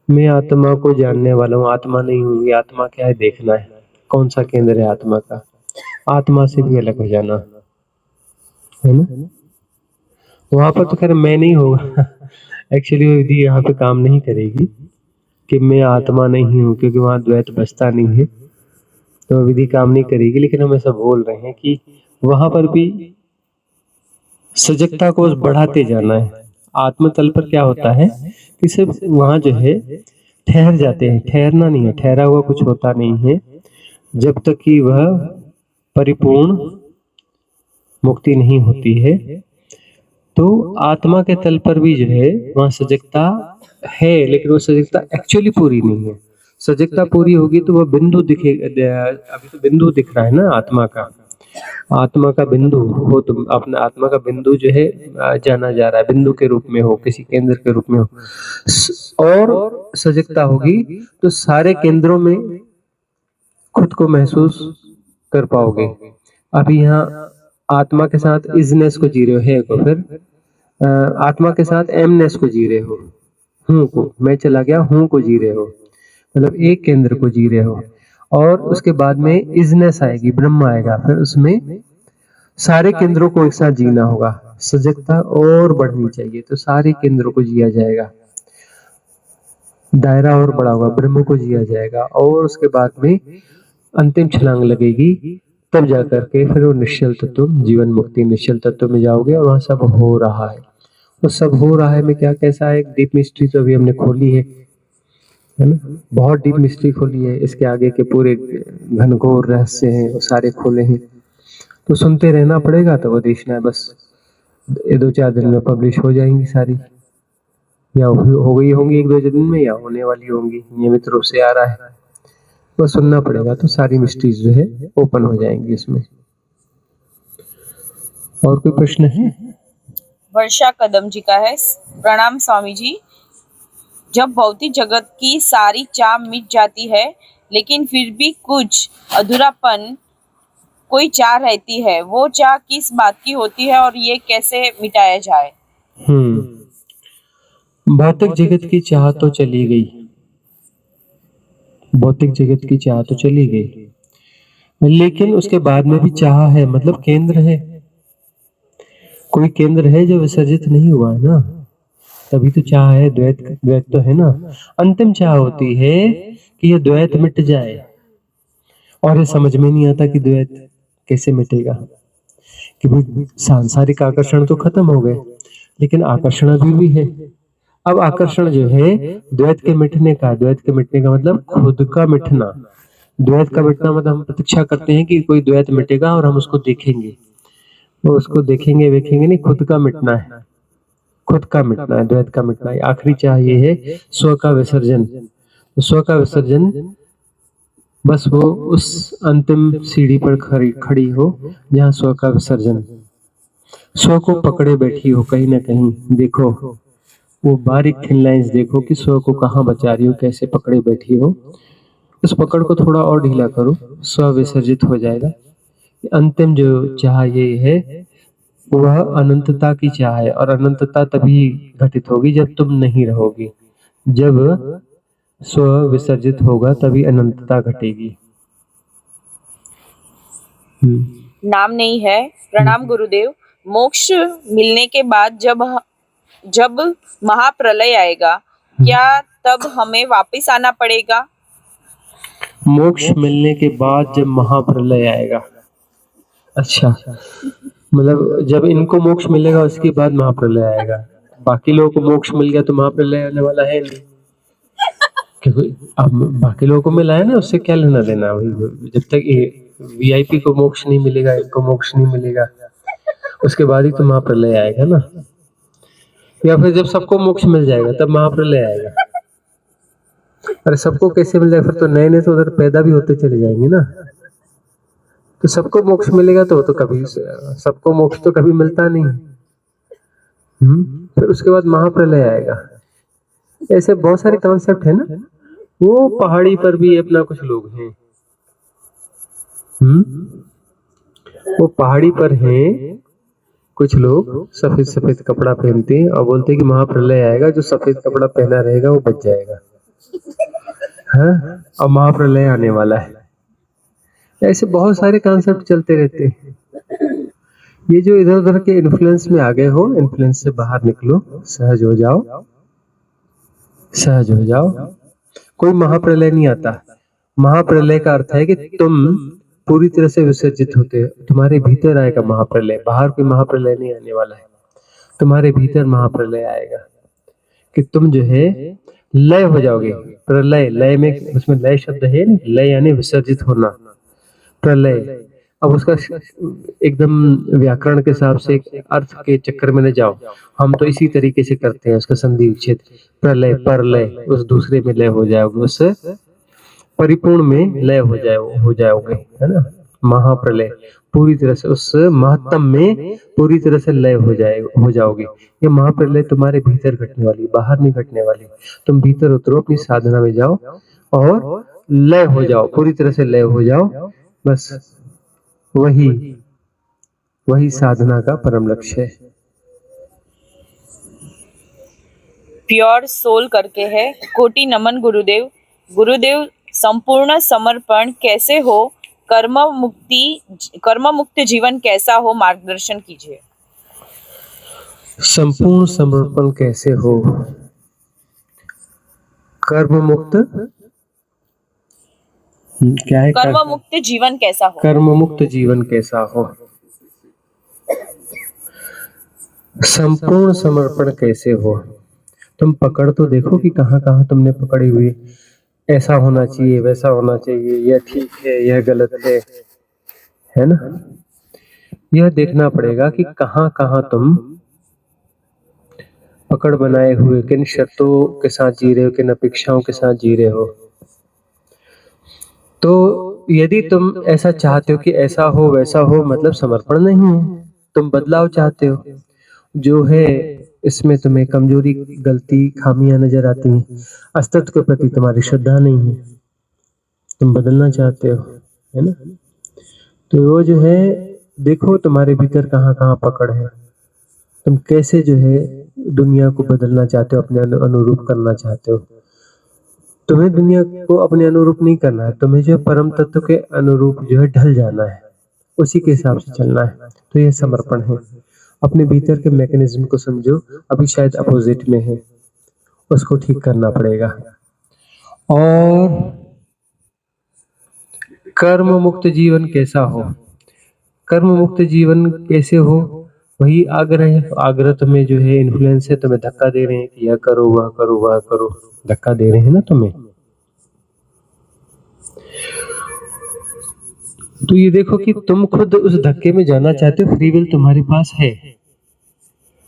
मैं आत्मा को जानने वाला हूँ, आत्मा नहीं हूँ। ये आत्मा क्या है देखना है, कौन सा केंद्र है आत्मा का। आत्मा से भी अलग हो जाना है ना। वहां पर तो खैर मैं नहीं होगा एक्चुअली वो विधि यहाँ पे काम नहीं करेगी कि मैं आत्मा नहीं हूँ, क्योंकि वहां द्वैत बचता नहीं है, तो विधि काम नहीं करेगी। लेकिन हम ऐसा बोल रहे हैं कि वहां पर भी सजगता को बढ़ाते जाना है। आत्मतल पर क्या होता है कि सिर्फ वहां जो है ठहर जाते हैं, ठहरना नहीं है, ठहरा हुआ कुछ होता नहीं है जब तक कि वह परिपूर्ण मुक्ति नहीं होती है। तो आत्मा के तल पर भी जो है वहां सजगता है, लेकिन वो सजगता एक्चुअली पूरी नहीं है। सजगता पूरी होगी तो वह बिंदु दिखेगा। अभी तो बिंदु दिख रहा है ना आत्मा का, आत्मा का बिंदु हो, तुम अपना आत्मा का बिंदु जो है जाना जा रहा है, बिंदु के रूप में हो, किसी केंद्र के रूप में हो। और सजगता होगी तो सारे केंद्रों में खुद को महसूस कर पाओगे। अभी यहाँ आत्मा के साथ इजनेस को जी रहे हो, है को, फिर आत्मा के साथ एमनेस को जी रहे हो, हूँ को, मैं चला गया हूँ को जी रहे हो, मतलब एक केंद्र को जी रहे हो। और उसके बाद में इजनेस आएगी, ब्रह्म आएगा, फिर उसमें सारे केंद्रों को एक साथ जीना होगा। सजगता और बढ़नी चाहिए तो सारे केंद्रों को जिया जाएगा, दायरा और बड़ा होगा, ब्रह्म को जिया जाएगा। और उसके बाद में अंतिम छलांग लगेगी, तब जाकर के फिर वो निश्चल तत्व, जीवन मुक्ति निश्चल तत्व में जाओगे। और वहां सब हो रहा है, वो सब हो रहा है में क्या कैसा है, डीप मिस्ट्री तो अभी हमने खोली है ना, बहुत डीप मिस्ट्री खोली है। इसके आगे के पूरे घनघोर रहस्य हैं वो सारे खोले हैं, तो सुनते रहना पड़ेगा। तो वो देखना है बस, ये 2-4 दिन में पब्लिश हो जाएंगी सारी, या हो गई होंगी 1-2 दिन में, या होने वाली होंगी, नियमित रूप से आ रहा है, वो सुनना पड़ेगा। तो सारी मिस्ट्रीज जो है ओपन हो जाएंगी इसमें। और कोई प्रश्न है? वर्षा कदम जी का है। प्रणाम स्वामी जी। जब भौतिक जगत की सारी चाह मिट जाती है, लेकिन फिर भी कुछ अधूरापन, कोई चाह रहती है, वो चाह किस बात की होती है और ये कैसे मिटाया जाए? भौतिक जगत की चाह तो चली गई, भौतिक जगत की चाह तो चली गई, लेकिन उसके बाद में भी चाह है, मतलब केंद्र है, कोई केंद्र है जो विसर्जित नहीं हुआ है ना, तभी तो चाह है। द्वैत तो है ना। अंतिम चाह होती है कि ये द्वैत मिट जाए, और ये समझ में नहीं आता कि द्वैत कैसे मिटेगा, कि भाई सांसारिक आकर्षण तो खत्म हो गए, लेकिन आकर्षण अभी भी है। अब आकर्षण जो है द्वैत के मिटने का, द्वैत के मिटने का मतलब खुद का मिटना। द्वैत का मिटना मतलब हम प्रतीक्षा करते हैं कि कोई द्वैत मिटेगा और हम उसको देखेंगे, वो उसको देखेंगे वेखेंगे नहीं, खुद का मिटना है, खुद का मिटना है, द्वैत का मिटना है। आखिरी चाह ये है स्व का विसर्जन। तो स्व का विसर्जन बस वो उस अंतिम सीढ़ी पर खड़ी हो जहाँ स्व का विसर्जन, स्व को पकड़े बैठी हो कहीं ना कहीं। देखो वो बारीक थिन लाइंस देखो कि स्व को कहाँ बचा रही हो, कैसे पकड़े बैठी हो। उस पकड़ को थोड़ा और ढीला करो, स्व विसर्जित हो जाएगा। अंतिम जो चाह ये है वह अनंतता की चाह है, और अनंतता तभी घटित होगी जब तुम नहीं रहोगी। जब स्व विसर्जित होगा तभी अनंतता घटेगी। नाम नहीं है। प्रणाम गुरुदेव। मोक्ष मिलने के बाद जब महाप्रलय आएगा, क्या तब हमें वापस आना पड़ेगा? मोक्ष मिलने के बाद जब महाप्रलय आएगा, अच्छा, मतलब जब इनको मोक्ष मिलेगा उसके बाद महाप्रलय आएगा। बाकी लोगों को मोक्ष मिल गया तो महाप्रलय आने वाला है नहीं, क्योंकि अब बाकी लोगों को मिला है ना, उससे क्या लेना देना। जब तक वीआईपी को मोक्ष नहीं मिलेगा, इनको मोक्ष नहीं मिलेगा, उसके बाद ही तो महाप्रलय आएगा ना। या फिर जब सबको मोक्ष मिल जाएगा तब महाप्रलय आएगा। अरे सबको कैसे मिल जाएगा? फिर तो नए नए तो उधर पैदा भी होते चले जाएंगे ना। तो सबको मोक्ष मिलेगा तो कभी सबको मोक्ष तो कभी मिलता नहीं। फिर उसके बाद महाप्रलय आएगा। ऐसे बहुत सारे कॉन्सेप्ट है ना। वो पहाड़ी पर भी अपना कुछ लोग हैं, वो पहाड़ी पर हैं कुछ लोग, सफेद सफेद कपड़ा पहनते हैं और बोलते हैं कि महाप्रलय आएगा, जो सफेद कपड़ा पहना रहेगा वो बच जाएगा। हाँ, और महाप्रलय आने वाला है। ऐसे बहुत सारे कॉन्सेप्ट चलते रहते हैं। ये जो इधर उधर के इन्फ्लुएंस में आ गए हो, इन्फ्लुएंस से बाहर निकलो, सहज हो जाओ, सहज हो जाओ। कोई महाप्रलय नहीं आता। महाप्रलय का अर्थ है कि तुम पूरी तरह से विसर्जित होते हो। तुम्हारे भीतर आएगा महाप्रलय, बाहर कोई महाप्रलय नहीं आने वाला है। तुम्हारे भीतर महाप्रलय आएगा कि तुम जो है लय हो जाओगे। प्रलय, लय में उसमें लय शब्द है ना, लय यानी विसर्जित होना, प्रलय। अब उसका एकदम व्याकरण के हिसाब से अर्थ के चक्कर में न जाओ, हम तो इसी तरीके से करते हैं उसका संधि विच्छेद। प्रलय, परलय, उस दूसरे में लय हो जाओगे, उससे परिपूर्ण में लय हो जाओगे, है ना। महाप्रलय पूरी तरह से उस महत्तम में पूरी तरह से लय हो जाओगे। ये महाप्रलय तुम्हारे भीतर घटने वाली, बाहर नहीं घटने वाली। तुम भीतर उतरो, अपनी साधना में जाओ और लय हो जाओ, पूरी तरह से लय हो जाओ। बस वही साधना का परम लक्ष्य है। प्योर सोल करके है। कोटि नमन गुरुदेव। गुरुदेव, संपूर्ण समर्पण कैसे हो? कर्म मुक्त जीवन कैसा हो? मार्गदर्शन कीजिए। संपूर्ण समर्पण कैसे हो? कर्म मुक्त क्या है? कर्म मुक्त जीवन कैसा हो? कर्म मुक्त जीवन कैसा हो? संपूर्ण समर्पण कैसे हो? तुम पकड़ तो देखो कि कहाँ कहाँ तुमने पकड़ी हुई। ऐसा होना चाहिए, वैसा होना चाहिए, यह ठीक है, यह गलत है ना। यह देखना पड़ेगा कि कहाँ कहाँ तुम पकड़ बनाए हुए, किन शर्तों के साथ जी रहे हो, किन अपेक्षाओं के साथ जी रहे हो। तो यदि तुम ऐसा चाहते हो कि ऐसा हो वैसा हो, मतलब समर्पण नहीं है, तुम बदलाव चाहते हो। जो है इसमें तुम्हें कमजोरी, गलती, खामियां नजर आती हैं, अस्तित्व के प्रति तुम्हारी श्रद्धा नहीं है, तुम बदलना चाहते हो, है ना। तो वो जो है देखो तुम्हारे भीतर कहाँ कहाँ पकड़ है, तुम कैसे जो है दुनिया को बदलना चाहते हो, अपने अनुरूप करना चाहते हो। तुम्हें दुनिया को अपने अनुरूप नहीं करना है, तुम्हें जो परम तत्व के अनुरूप जो है ढल जाना है, उसी के हिसाब से चलना है। तो यह समर्पण है। अपने भीतर के मैकेनिज्म को समझो, अभी शायद अपोजिट में है, उसको ठीक करना पड़ेगा। और कर्म मुक्त जीवन कैसा हो? कर्म मुक्त जीवन कैसे हो? वही आग्रह है। आग्रह तुम्हें जो है इन्फ्लुएंस है, तुम्हें धक्का दे रहे हैं कि यह करो, वह करो, वह करो, धक्का दे रहे हैं ना तुम्हें। तो ये देखो कि तुम खुद उस धक्के में जाना चाहते हो, फ्री विल तुम्हारे पास है।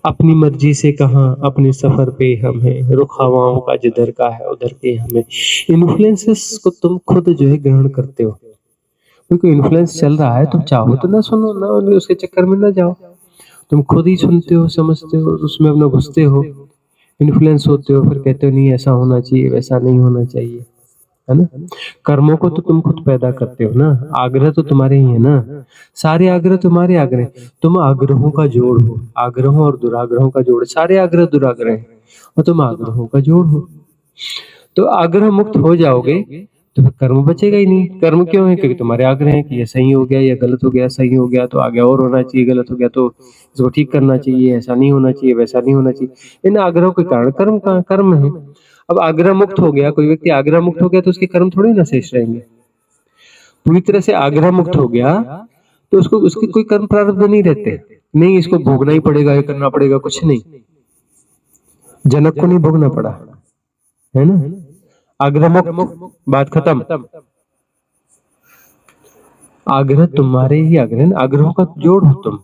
अपनी मर्जी से कहाँ, अपने सफर पे हम हैं, रुख हवाओं का जिधर का है उधर के हमें। इन्फ्लुएंसेस को तुम खुद जो है ग्रहण करते हो। क्योंकि इन्फ्लुएंस चल रहा है, तुम चाहो तो ना सुनो, ना उसके चक्कर में ना जाओ। तुम खुद ही सुनते हो, समझते हो, उसमें अपना घुसते हो। इन्फ्लुएंस होते हो, फिर कहते हो नहीं ऐसा होना चाहिए, वैसा नहीं होना चाहिए, है ना। कर्मों को तो तुम खुद पैदा करते हो ना, आग्रह तो तुम्हारे ही है ना, सारे आग्रह तुम्हारे आग्रह, तुम आग्रहों का जोड़ हो, आग्रहों और दुराग्रहों का जोड़, सारे आग्रह दुराग्रह हैं और तुम आग्रहों का जोड़ हो। तो आग्रह मुक्त हो जाओगे तो फिर कर्म बचेगा ही नहीं। कर्म क्यों है? क्योंकि तुम्हारे आग्रह है कि ये सही हो गया, ये गलत हो गया, सही हो गया तो आगे और होना चाहिए, गलत हो गया तो इसको ठीक करना चाहिए, ऐसा नहीं होना चाहिए, वैसा नहीं होना चाहिए। इन आग्रहों के कारण कर्म है। अब आग्रह मुक्त हो गया, कोई व्यक्ति आग्रह मुक्त हो गया तो उसके कर्म थोड़े ना शेष रहेंगे। पूरी तरह से आग्रह मुक्त हो गया तो उसको उसके कोई कर्म प्रारब्ध नहीं रहते, नहीं इसको भोगना ही पड़ेगा, ये करना पड़ेगा, कुछ नहीं। जनक को नहीं भोगना पड़ा, है ना। आग्रह मुक्त, बात खत्म। आग्रह तुम्हारे ही आग्रह, आग्रहों का जोड़ हो तुम।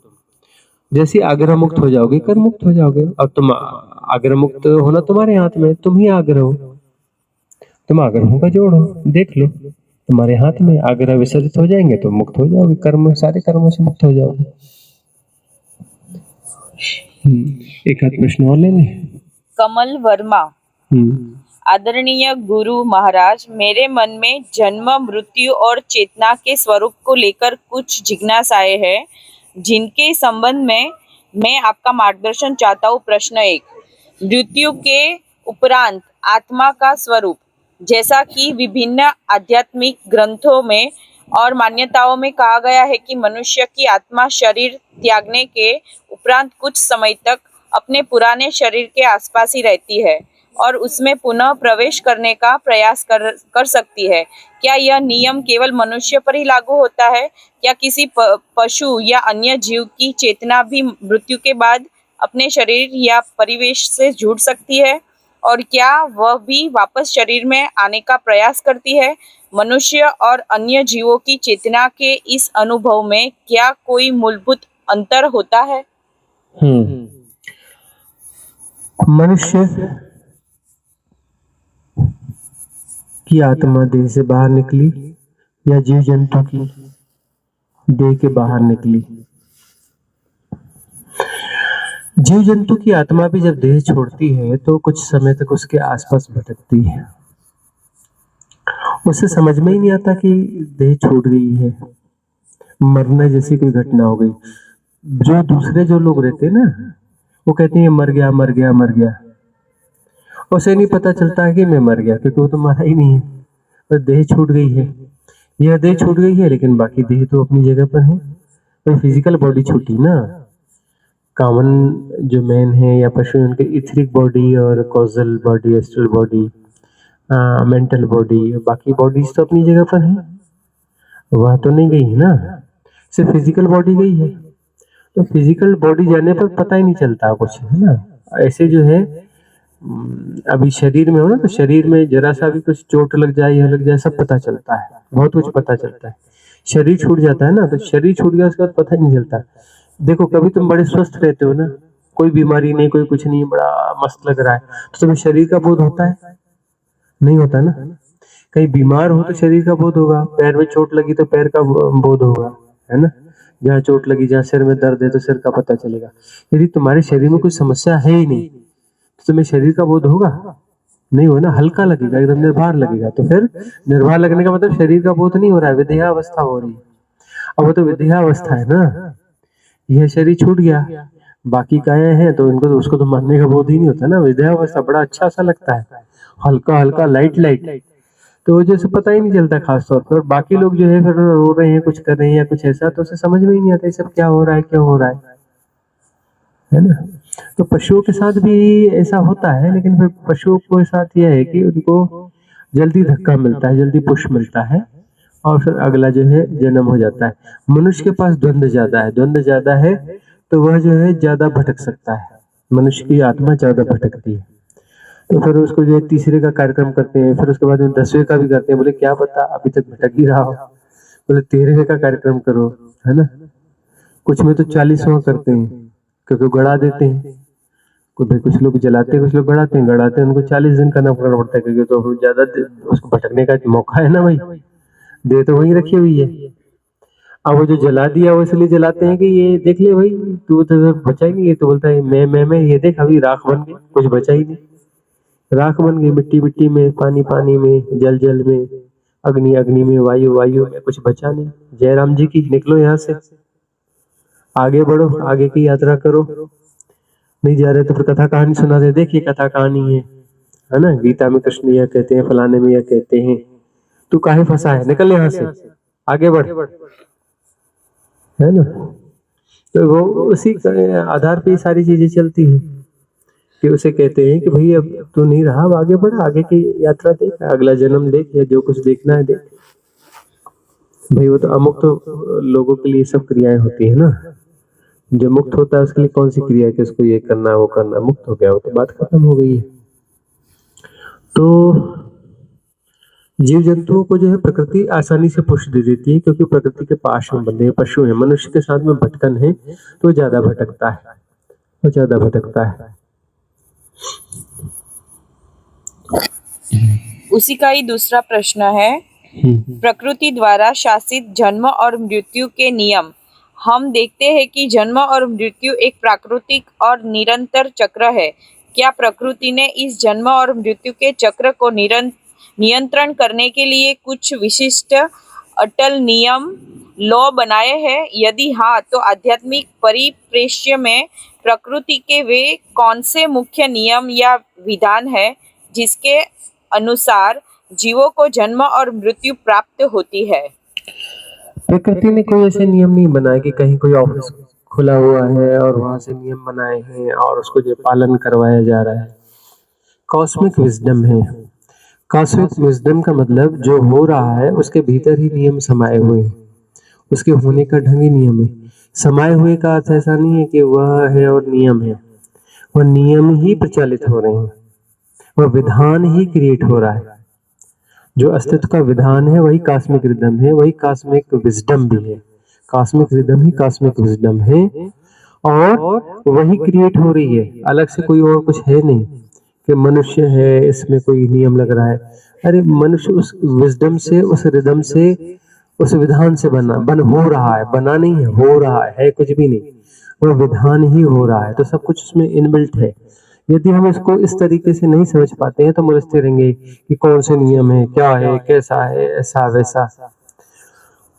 जैसे आग्रह मुक्त हो जाओगे कर्म मुक्त हो जाओगे। और तुम आग्रह मुक्त होना तुम्हारे हाथ में, तुम ही आग्रह हो, तुम आग्रहों का जोड़ हो। देख लो तुम्हारे हाथ में, आग्रह विसर्जित हो जाएंगे तो मुक्त हो जाओगे, कर्म सारे कर्मों से मुक्त हो जाओगे। एक आध प्रश्न और ले लें। कमल वर्मा, आदरणीय गुरु महाराज, मेरे मन में जन्म, मृत्यु और चेतना के स्वरूप को लेकर कुछ जिज्ञासाएं हैं, जिनके संबंध में मैं आपका मार्गदर्शन चाहता हूँ। प्रश्न 1, मृत्यु के उपरांत आत्मा का स्वरूप, जैसा कि विभिन्न आध्यात्मिक ग्रंथों में और मान्यताओं में कहा गया है कि मनुष्य की आत्मा शरीर त्यागने के उपरांत कुछ समय तक अपने पुराने शरीर के आसपास ही रहती है और उसमें पुनः प्रवेश करने का प्रयास कर सकती है। क्या यह नियम केवल मनुष्य पर ही लागू होता है? क्या किसी पशु या अन्य जीव की चेतना भी मृत्यु के बाद अपने शरीर या परिवेश से जुड़ सकती है? और क्या वह भी वापस शरीर में आने का प्रयास करती है? मनुष्य और अन्य जीवों की चेतना के इस अनुभव में क्या कोई मूलभूत अंतर होता है? मनुष्य की आत्मा देह से बाहर निकली या जीव जंतु की देह के बाहर निकली? जीव जंतु की आत्मा भी जब देह छोड़ती है तो कुछ समय तक उसके आसपास भटकती है, उसे समझ में ही नहीं आता कि देह छूट गई है, मरने जैसी कोई घटना हो गई। जो दूसरे जो लोग रहते हैं ना, वो कहते हैं मर गया मर गया मर गया, उसे नहीं पता चलता है कि मैं मर गया, क्योंकि वो तो मरा ही नहीं है, तो देह छूट गई है। यह देह छूट गई है लेकिन बाकी देह तो अपनी जगह पर है। तो फिजिकल बॉडी छूटी ना, कॉमन जो मैन है या पशु, उनके इथरिक बॉडी और causal body, astral body, mental body, बाकी बॉडीज तो अपनी जगह पर है, वह तो नहीं गई है ना, सिर्फ फिजिकल बॉडी गई है। तो फिजिकल बॉडी जाने पर पता ही नहीं चलता कुछ, है ना। ऐसे जो है अभी शरीर में हो ना, तो शरीर में जरा सा भी कुछ चोट लग जाए या लग जाए सब पता चलता है, बहुत कुछ पता चलता है। शरीर छूट जाता है ना, तो शरीर छूट गया उसके बाद पता ही नहीं चलता। देखो कभी तुम बड़े स्वस्थ रहते हो ना, कोई बीमारी नहीं, कोई कुछ नहीं, बड़ा मस्त लग रहा है, तो तुम्हें शरीर का बोध होता है? नहीं होता ना। कहीं बीमार हो तो शरीर का बोध होगा, पैर में चोट लगी तो पैर का बोध होगा, है ना। जहाँ चोट लगी, जहाँ सिर में दर्द है तो सिर का पता चलेगा। यदि तुम्हारे शरीर में कोई समस्या है ही नहीं तो तुम्हें शरीर का बोध होगा? नहीं हो ना, हल्का लगेगा, एकदम निर्भर लगेगा। तो फिर निर्भर लगने का मतलब शरीर का बोध नहीं हो रहा है, विदेहावस्था हो रही है। अब वो तो विदेहावस्था है ना, यह शरीर छूट गया, बाकी काया है तो इनको तो उसको तो मरने का बोध ही नहीं होता ना। विदेहावस्था बड़ा अच्छा सा लगता है, हल्का हल्का लाइट लाइट, तो जैसे पता ही नहीं चलता खास तौर पर। बाकी लोग जो है फिर रो रहे हैं, कुछ कर रहे हैं या कुछ ऐसा, तो उसे समझ में ही नहीं आता ये सब क्या हो रहा है, क्यों हो रहा है ना। तो पशुओं के साथ भी ऐसा होता है, लेकिन फिर पशुओं के साथ यह है कि उनको जल्दी धक्का मिलता है, जल्दी पुश मिलता है और फिर अगला जो है जन्म हो जाता है। मनुष्य के पास द्वंद्व ज्यादा है, द्वंद्व ज्यादा है तो वह जो है ज्यादा भटक सकता है, मनुष्य की आत्मा ज्यादा भटकती है। तो फिर उसको जो है तीसरे का कार्यक्रम करते हैं, फिर उसके बाद में 10वें का भी करते हैं। बोले क्या पता अभी तक भटक ही रहा हो, बोले 13वें का कार्यक्रम करो, है ना। कुछ में तो 40वां करते हैं, क्योंकि गड़ा देते हैं। कुछ लोग जलाते हैं, कुछ लोग गड़ाते हैं, उनको 40 दिन करना पड़ता है, क्योंकि तो ज्यादा उसको भटकने का मौका है ना भाई, देह तो वहीं रखी हुई है। अब वो जो जला दिया वो इसलिए जलाते हैं कि ये देख ले भाई तू तो बचा ही नहीं है, तो बोलता है मैं ये देख अभी राख बन गई, कुछ बचा ही नहीं। राख बन गई, मिट्टी मिट्टी में, पानी पानी में, जल जल में, अग्नि अग्नि में, वायु वायु में, कुछ बचा नहीं। जयराम जी की निकलो यहाँ से, आगे बढ़ो, आगे की यात्रा करो। नहीं जा रहे तो फिर कथा कहानी सुना दे, देखिए कथा कहानी है ना, गीता में कृष्ण यह कहते हैं, फलाने में यह कहते हैं, तू काहे फंसा है, निकल यहाँ से, आगे बढ़, है ना। तो वो उसी आधार पे सारी चीजें चलती हैं कि उसे कहते हैं कि भाई अब तू नहीं रहा, अब आगे बढ़, आगे की यात्रा देख, अगला जन्म देख, या जो कुछ देखना है देख। भाई वो तो अमुक्त लोगों के लिए सब क्रियाएं होती है ना, जो मुक्त होता है उसके लिए कौन सी क्रिया है कि उसको ये करना वो करना, मुक्त हो गया वो तो बात खत्म हो गई है। तो जीव जंतुओं को जो है प्रकृति आसानी से पुष्ट दे देती है, क्योंकि प्रकृति के पास में बंधे हैं, पशु है, मनुष्य के साथ में भटकन है तो ज्यादा भटकता है, वो ज्यादा भटकता है। उसी का ही दूसरा प्रश्न है, प्रकृति द्वारा शासित जन्म और मृत्यु के नियम। हम देखते हैं कि जन्म और मृत्यु एक प्राकृतिक और निरंतर चक्र है। क्या प्रकृति ने इस जन्म और मृत्यु के चक्र को नियंत्रण करने के लिए कुछ विशिष्ट अटल नियम लॉ बनाए हैं? यदि हाँ, तो आध्यात्मिक परिप्रेक्ष्य में प्रकृति के वे कौन से मुख्य नियम या विधान है जिसके अनुसार जीवों को जन्म और मृत्यु प्राप्त होती है? प्रकृति ने कोई ऐसे नियम नहीं बनाए कि कहीं कोई ऑफिस खुला हुआ है और वहां से नियम बनाए हैं और उसको जो पालन करवाया जा रहा है। कॉस्मिक विजडम है। कॉस्मिक विजडम का मतलब जो हो रहा है उसके भीतर ही नियम समाये हुए हैं, उसके होने का ढंग ही नियम है। समाये हुए का अर्थ ऐसा नहीं है कि वह है और नियम है, वह नियम ही प्रचलित हो रहे हैं, वह विधान ही क्रिएट हो रहा है। जो अस्तित्व का विधान है वही कॉस्मिक रिदम है, वही कॉस्मिक विजडम भी है। कॉस्मिक रिदम ही कॉस्मिक विजडम है और वही क्रिएट हो रही है, अलग से कोई और कुछ है नहीं कि मनुष्य है इसमें कोई नियम लग रहा है। अरे मनुष्य उस विजडम से, उस रिदम से, उस विधान से बन हो रहा है, बना नहीं है, हो रहा है कुछ भी नहीं, वो विधान ही हो रहा है। तो सब कुछ उसमें इनबिल्ट है। यदि हम इसको इस तरीके से नहीं समझ पाते हैं तो मुरझते रहेंगे कि कौन से नियम है, क्या है, कैसा है, ऐसा वैसा।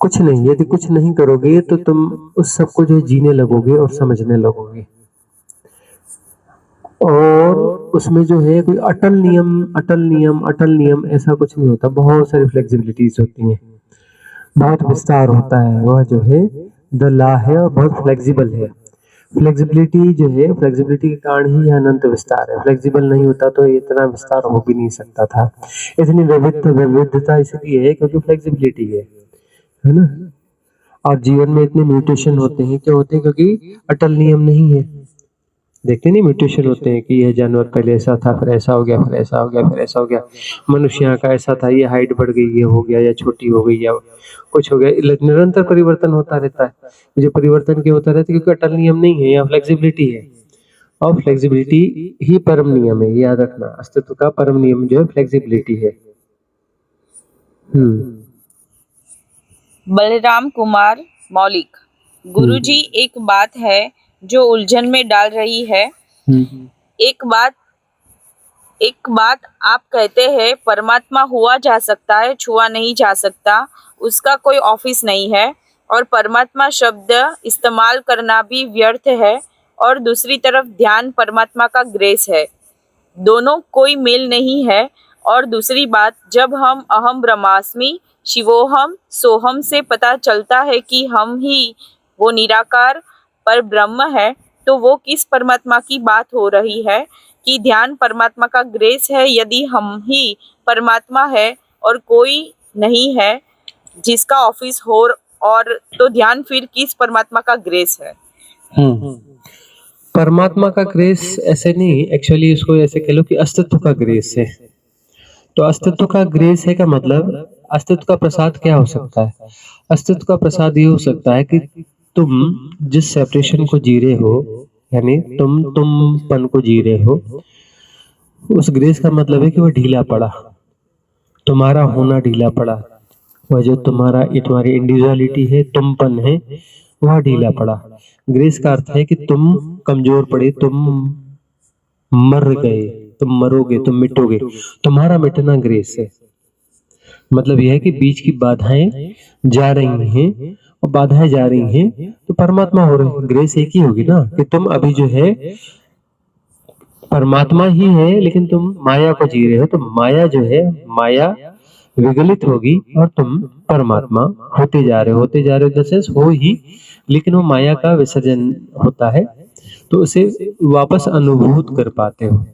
कुछ नहीं, यदि कुछ नहीं करोगे तो तुम उस सब को जो जीने लगोगे और समझने लगोगे, और उसमें जो है कोई अटल नियम ऐसा कुछ नहीं होता। बहुत सारी फ्लेक्सिबिलिटीज होती हैं, बहुत विस्तार होता है। वह जो है द लॉ है और बहुत फ्लेक्सिबल है। फ्लेक्सिबिलिटी जो है, फ्लेक्सिबिलिटी के कारण ही यह अनंत विस्तार है। फ्लेक्सिबल नहीं होता तो इतना विस्तार हो भी नहीं सकता था। इतनी विविधता इसलिए है क्योंकि फ्लेक्सिबिलिटी है ना। और जीवन में इतने म्यूटेशन होते हैं, क्यों होते हैं? क्योंकि अटल नियम नहीं है। देखते नहीं, म्यूटेशन होते हैं कि यह जानवर पहले ऐसा था, फिर ऐसा हो गया, फिर ऐसा हो गया, फिर ऐसा हो गया। मनुष्य यहाँ का ऐसा था, ये हाइट बढ़ गई, ये हो गया, या छोटी हो गई, या कुछ हो गया। निरंतर परिवर्तन होता रहता है। जो परिवर्तन क्यों होता रहता है? क्योंकि अटल नियम नहीं है, यहाँ फ्लेक्सिबिलिटी है। और फ्लेक्सिबिलिटी ही परम नियम है, ये याद रखना। अस्तित्व का परम नियम जो है फ्लेक्सिबिलिटी है। बलराम कुमार मौलिक, गुरुजी, एक बात है जो उलझन में डाल रही है। एक बात आप कहते हैं परमात्मा हुआ जा सकता है, छुआ नहीं जा सकता, उसका कोई ऑफिस नहीं है, और परमात्मा शब्द इस्तेमाल करना भी व्यर्थ है। और दूसरी तरफ ध्यान परमात्मा का ग्रेस है, दोनों कोई मेल नहीं है। और दूसरी बात, जब हम अहम ब्रह्मास्मि शिवोहम सोहम से पता चलता है कि हम ही वो निराकार पर ब्रह्म है, तो वो किस परमात्मा की बात हो रही है कि ध्यान परमात्मा का ग्रेस है? यदि हम ही परमात्मा है और कोई नहीं है जिसका ऑफिस हो, और तो ध्यान फिर किस परमात्मा का ग्रेस है? परमात्मा का ग्रेस ऐसे नहीं, एक्चुअली इसको ऐसे कह लो कि अस्तित्व का ग्रेस है। तो अस्तित्व का ग्रेस है का मतलब, अस्तित्व का प्रसाद क्या हो सकता है? अस्तित्व का प्रसाद ये हो सकता है कि तुम जिस सेपरेशन को जी रहे हो, यानी तुमपन को जी रहे हो, उस ग्रेस का मतलब है कि वह ढीला पड़ा, तुम्हारा होना ढीला पड़ा। वह जो तुम्हारी इंडिविजुअलिटी है, तुमपन है, वह ढीला पड़ा। ग्रेस का अर्थ है कि तुम कमजोर पड़े, तुम मर गए, तुम मरोगे, तुम मिटोगे, तुम्हारा मिटना ग्रेस है। मतलब यह है कि बीच की बाधाएं जा रही हैं और बाधाएं जा रही हैं तो परमात्मा हो रहे, ग्रेस एक ही होगी ना, कि तुम अभी जो है परमात्मा ही है लेकिन तुम माया को जी रहे हो, तो माया जो है, माया विगलित होगी और तुम परमात्मा होते जा रहे हो, इन द सेंस हो ही, लेकिन वो माया का विसर्जन होता है तो उसे वापस अनुभूत कर पाते हो।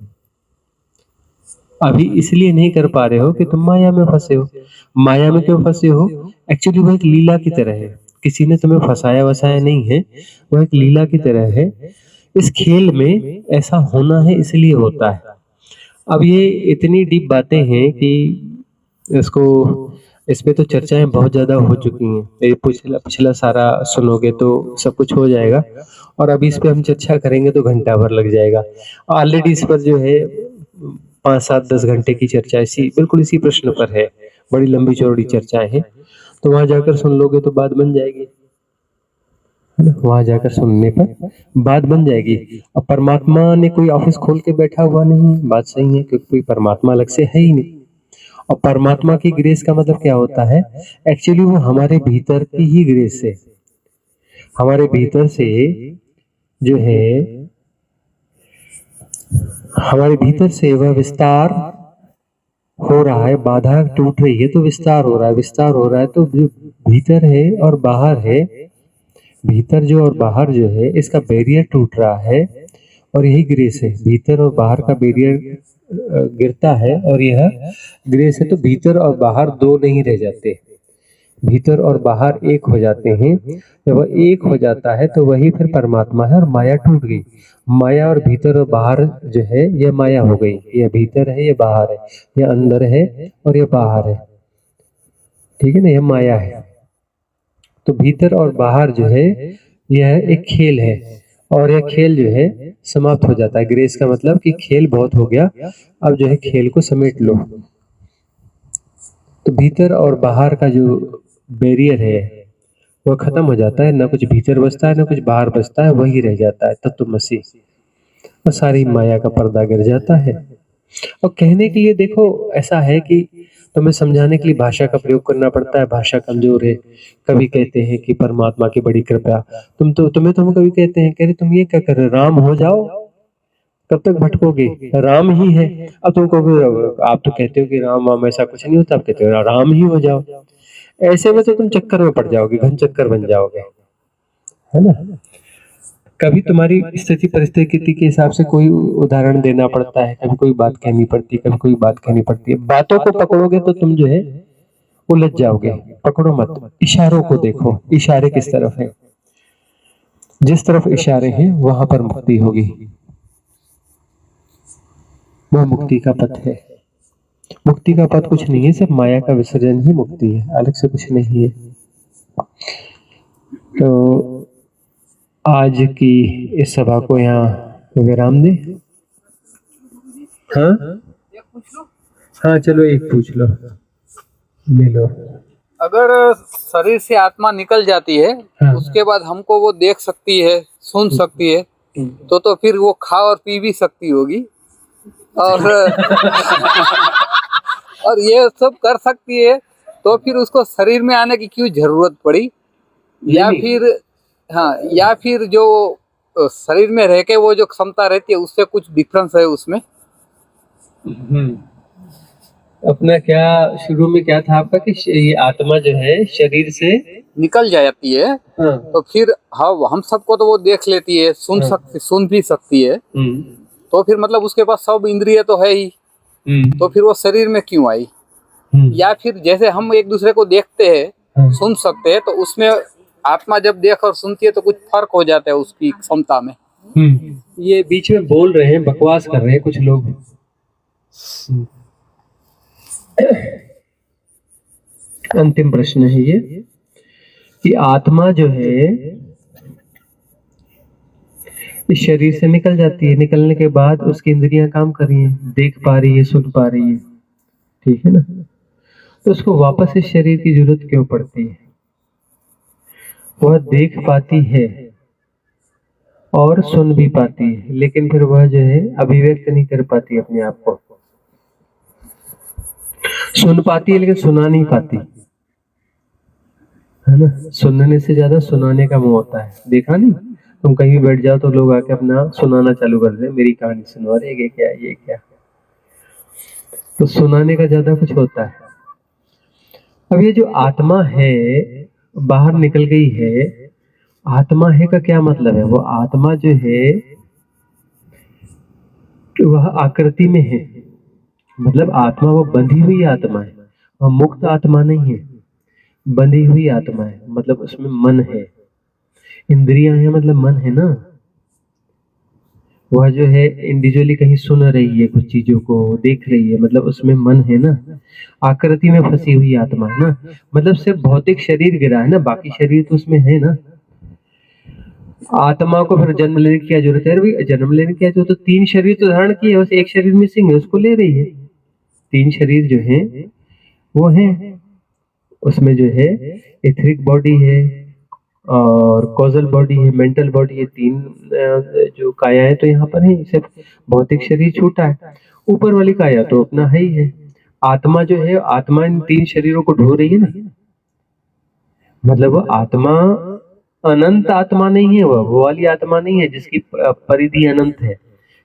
अभी इसलिए नहीं कर पा रहे हो कि तुम माया में फंसे हो। माया में क्यों फंसे हो? एक्चुअली वो एक लीला की तरह है, किसी ने तुम्हें फंसाया वसाया नहीं है, वो एक लीला की तरह है। इस खेल में ऐसा होना है इसलिए होता है। अब ये इतनी डीप बातें हैं कि इसको, इस पे तो चर्चाएं बहुत ज्यादा हो चुकी हैं, ये पिछला सारा सुनोगे तो सब कुछ हो जाएगा, और अभी इस पे हम चर्चा करेंगे तो घंटा भर लग जाएगा। ऑलरेडी इस पर जो है 5-7-10 घंटे की चर्चा बिल्कुल इसी प्रश्न पर है, बड़ी लंबी चौड़ी चर्चाएं हैं, तो वहां जाकर सुन लोगे तो बात बन जाएगी, वहां जाकर सुनने पर बात बन जाएगी। अब परमात्मा ने कोई ऑफिस खोल के बैठा हुआ नहीं, बात सही है, क्योंकि कोई परमात्मा अलग से है ही नहीं। और परमात्मा की ग्रेस का मतलब क्या होता है? एक्चुअली वो हमारे भीतर की ही ग्रेस है, हमारे भीतर से जो है, हमारे भीतर से वह विस्तार हो रहा है, बाधा टूट रही है तो विस्तार हो रहा है, विस्तार हो रहा है, तो जो भीतर है और बाहर है, भीतर जो और बाहर जो है, इसका बैरियर टूट रहा है, और यही ग्रेस है। भीतर और बाहर का बैरियर गिरता है और यह ग्रेस है, तो भीतर और बाहर दो नहीं रह जाते, भीतर और बाहर एक हो जाते हैं। जब वह एक हो जाता है तो वही फिर परमात्मा है, और माया टूट गई। माया और भीतर और बाहर जो है, यह माया हो गई, यह भीतर है, यह बाहर है, यह अंदर है और यह बाहर है, ठीक है ना, यह माया है। तो भीतर और बाहर जो है, यह एक खेल है, और यह खेल जो है समाप्त हो जाता है। ग्रेस का मतलब कि खेल बहुत हो गया, अब जो है खेल को समेट लो। तो भीतर और बाहर का जो बैरियर है वह खत्म हो जाता है, ना कुछ भीतर बचता है ना कुछ बाहर बचता है, वही रह जाता है तत्वमसी, और सारी माया का पर्दा गिर जाता है। और कहने के लिए देखो ऐसा है कि तुम्हें समझाने के लिए भाषा का प्रयोग करना पड़ता है, भाषा कमजोर है। कभी कहते हैं कि परमात्मा की बड़ी कृपा, तुम्हें तो हम कभी कहते हैं, कह रहे तुम ये क्या कर रहे, राम हो जाओ, कब तक भटकोगे, राम ही है। अब तुम कहोगे, आप तो कहते हो कि राम वाम ऐसा कुछ नहीं होता, आप कहते हो राम ही हो जाओ। ऐसे में तो तुम चक्कर में पड़ जाओगे, घन चक्कर बन जाओगे, है ना। कभी तुम्हारी स्थिति परिस्थिति के हिसाब से कोई उदाहरण देना पड़ता है, कभी कोई बात कहनी पड़ती है, कभी कोई बात कहनी पड़ती है। बातों को पकड़ोगे तो तुम जो है उलझ जाओगे, पकड़ो मत, इशारों को देखो, इशारे किस तरफ है, जिस तरफ इशारे हैं वहां पर मुक्ति होगी, वह मुक्ति का पथ है। मुक्ति का पथ कुछ नहीं है, सिर्फ माया का विसर्जन ही मुक्ति है, अलग से कुछ नहीं है। तो आज की इस सभा को यहाँ विराम दें। हाँ हाँ, चलो एक पूछ लो, ले लो। अगर शरीर से आत्मा निकल जाती है, हाँ। उसके बाद हमको वो देख सकती है, सुन सकती है, तो फिर वो खा और पी भी सकती होगी, और और ये सब कर सकती है, तो फिर उसको शरीर में आने की क्यों जरूरत पड़ी? या फिर हाँ, या फिर जो शरीर में रह के वो जो क्षमता रहती है उससे कुछ डिफरेंस है उसमें? अपना क्या शुरू में क्या था आपका कि ये आत्मा जो है शरीर से निकल जाती है, हाँ। तो फिर हम सबको तो वो देख लेती है, सुन भी सकती है, तो फिर मतलब उसके पास सब इंद्रिय तो है ही, तो फिर वो शरीर में क्यों आई? या फिर जैसे हम एक दूसरे को देखते हैं, सुन सकते हैं, तो उसमें आत्मा जब देख और सुनती है तो कुछ फर्क हो जाता है उसकी क्षमता में। ये बीच में बोल रहे हैं, बकवास कर रहे हैं कुछ लोग। अंतिम प्रश्न है ये कि आत्मा जो है इस शरीर से निकल जाती है, निकलने के बाद उसकी इंद्रियां काम कर रही हैं, देख पा रही है, सुन पा रही है, ठीक है ना, तो उसको वापस इस शरीर की जरूरत क्यों पड़ती है? वह देख पाती है, और सुन भी पाती है, लेकिन फिर वह जो है अभिव्यक्त नहीं कर पाती अपने आप को। सुन पाती है लेकिन सुना नहीं पाती, है ना। सुनने से ज्यादा सुनाने का मुंह होता है, देखा नहीं? तुम कहीं बैठ जाओ तो लोग आके अपना सुनाना चालू कर दे, मेरी कहानी सुनवा रहे, ये क्या ये क्या। तो सुनाने का ज्यादा कुछ होता है। अब ये जो आत्मा है बाहर निकल गई है, आत्मा है का क्या मतलब है? वो आत्मा जो है वह आकृति में है, मतलब आत्मा वो बंधी हुई आत्मा है, वह मुक्त आत्मा नहीं है, बंधी हुई आत्मा है। मतलब उसमें मन है, इंद्रियां है, मतलब मन है ना। वह जो है इंडिविजुअली कहीं सुन रही है, कुछ चीजों को देख रही है, मतलब उसमें मन है ना। आकृति में फंसी हुई आत्मा है ना, मतलब सिर्फ भौतिक शरीर गिरा है ना, बाकी शरीर तो उसमें है ना। आत्मा को फिर जन्म लेने की क्या जरूरत है? अरे जन्म लेने की क्या जरूरत? तो 3 शरीर तो धारण किए, बस एक शरीर मिसिंग है, उसको ले रही है। 3 शरीर जो है वो है, उसमें जो है एथरिक बॉडी है और कॉजल बॉडी है, मेंटल बॉडी है, 3 जो काया है तो यहाँ पर है, सिर्फ भौतिक शरीर छूटा है, ऊपर वाली काया तो अपना है ही है। आत्मा जो है, आत्मा इन 3 शरीरों को ढो रही है ना, मतलब वो आत्मा अनंत आत्मा नहीं है, वो वाली आत्मा नहीं है जिसकी परिधि अनंत है।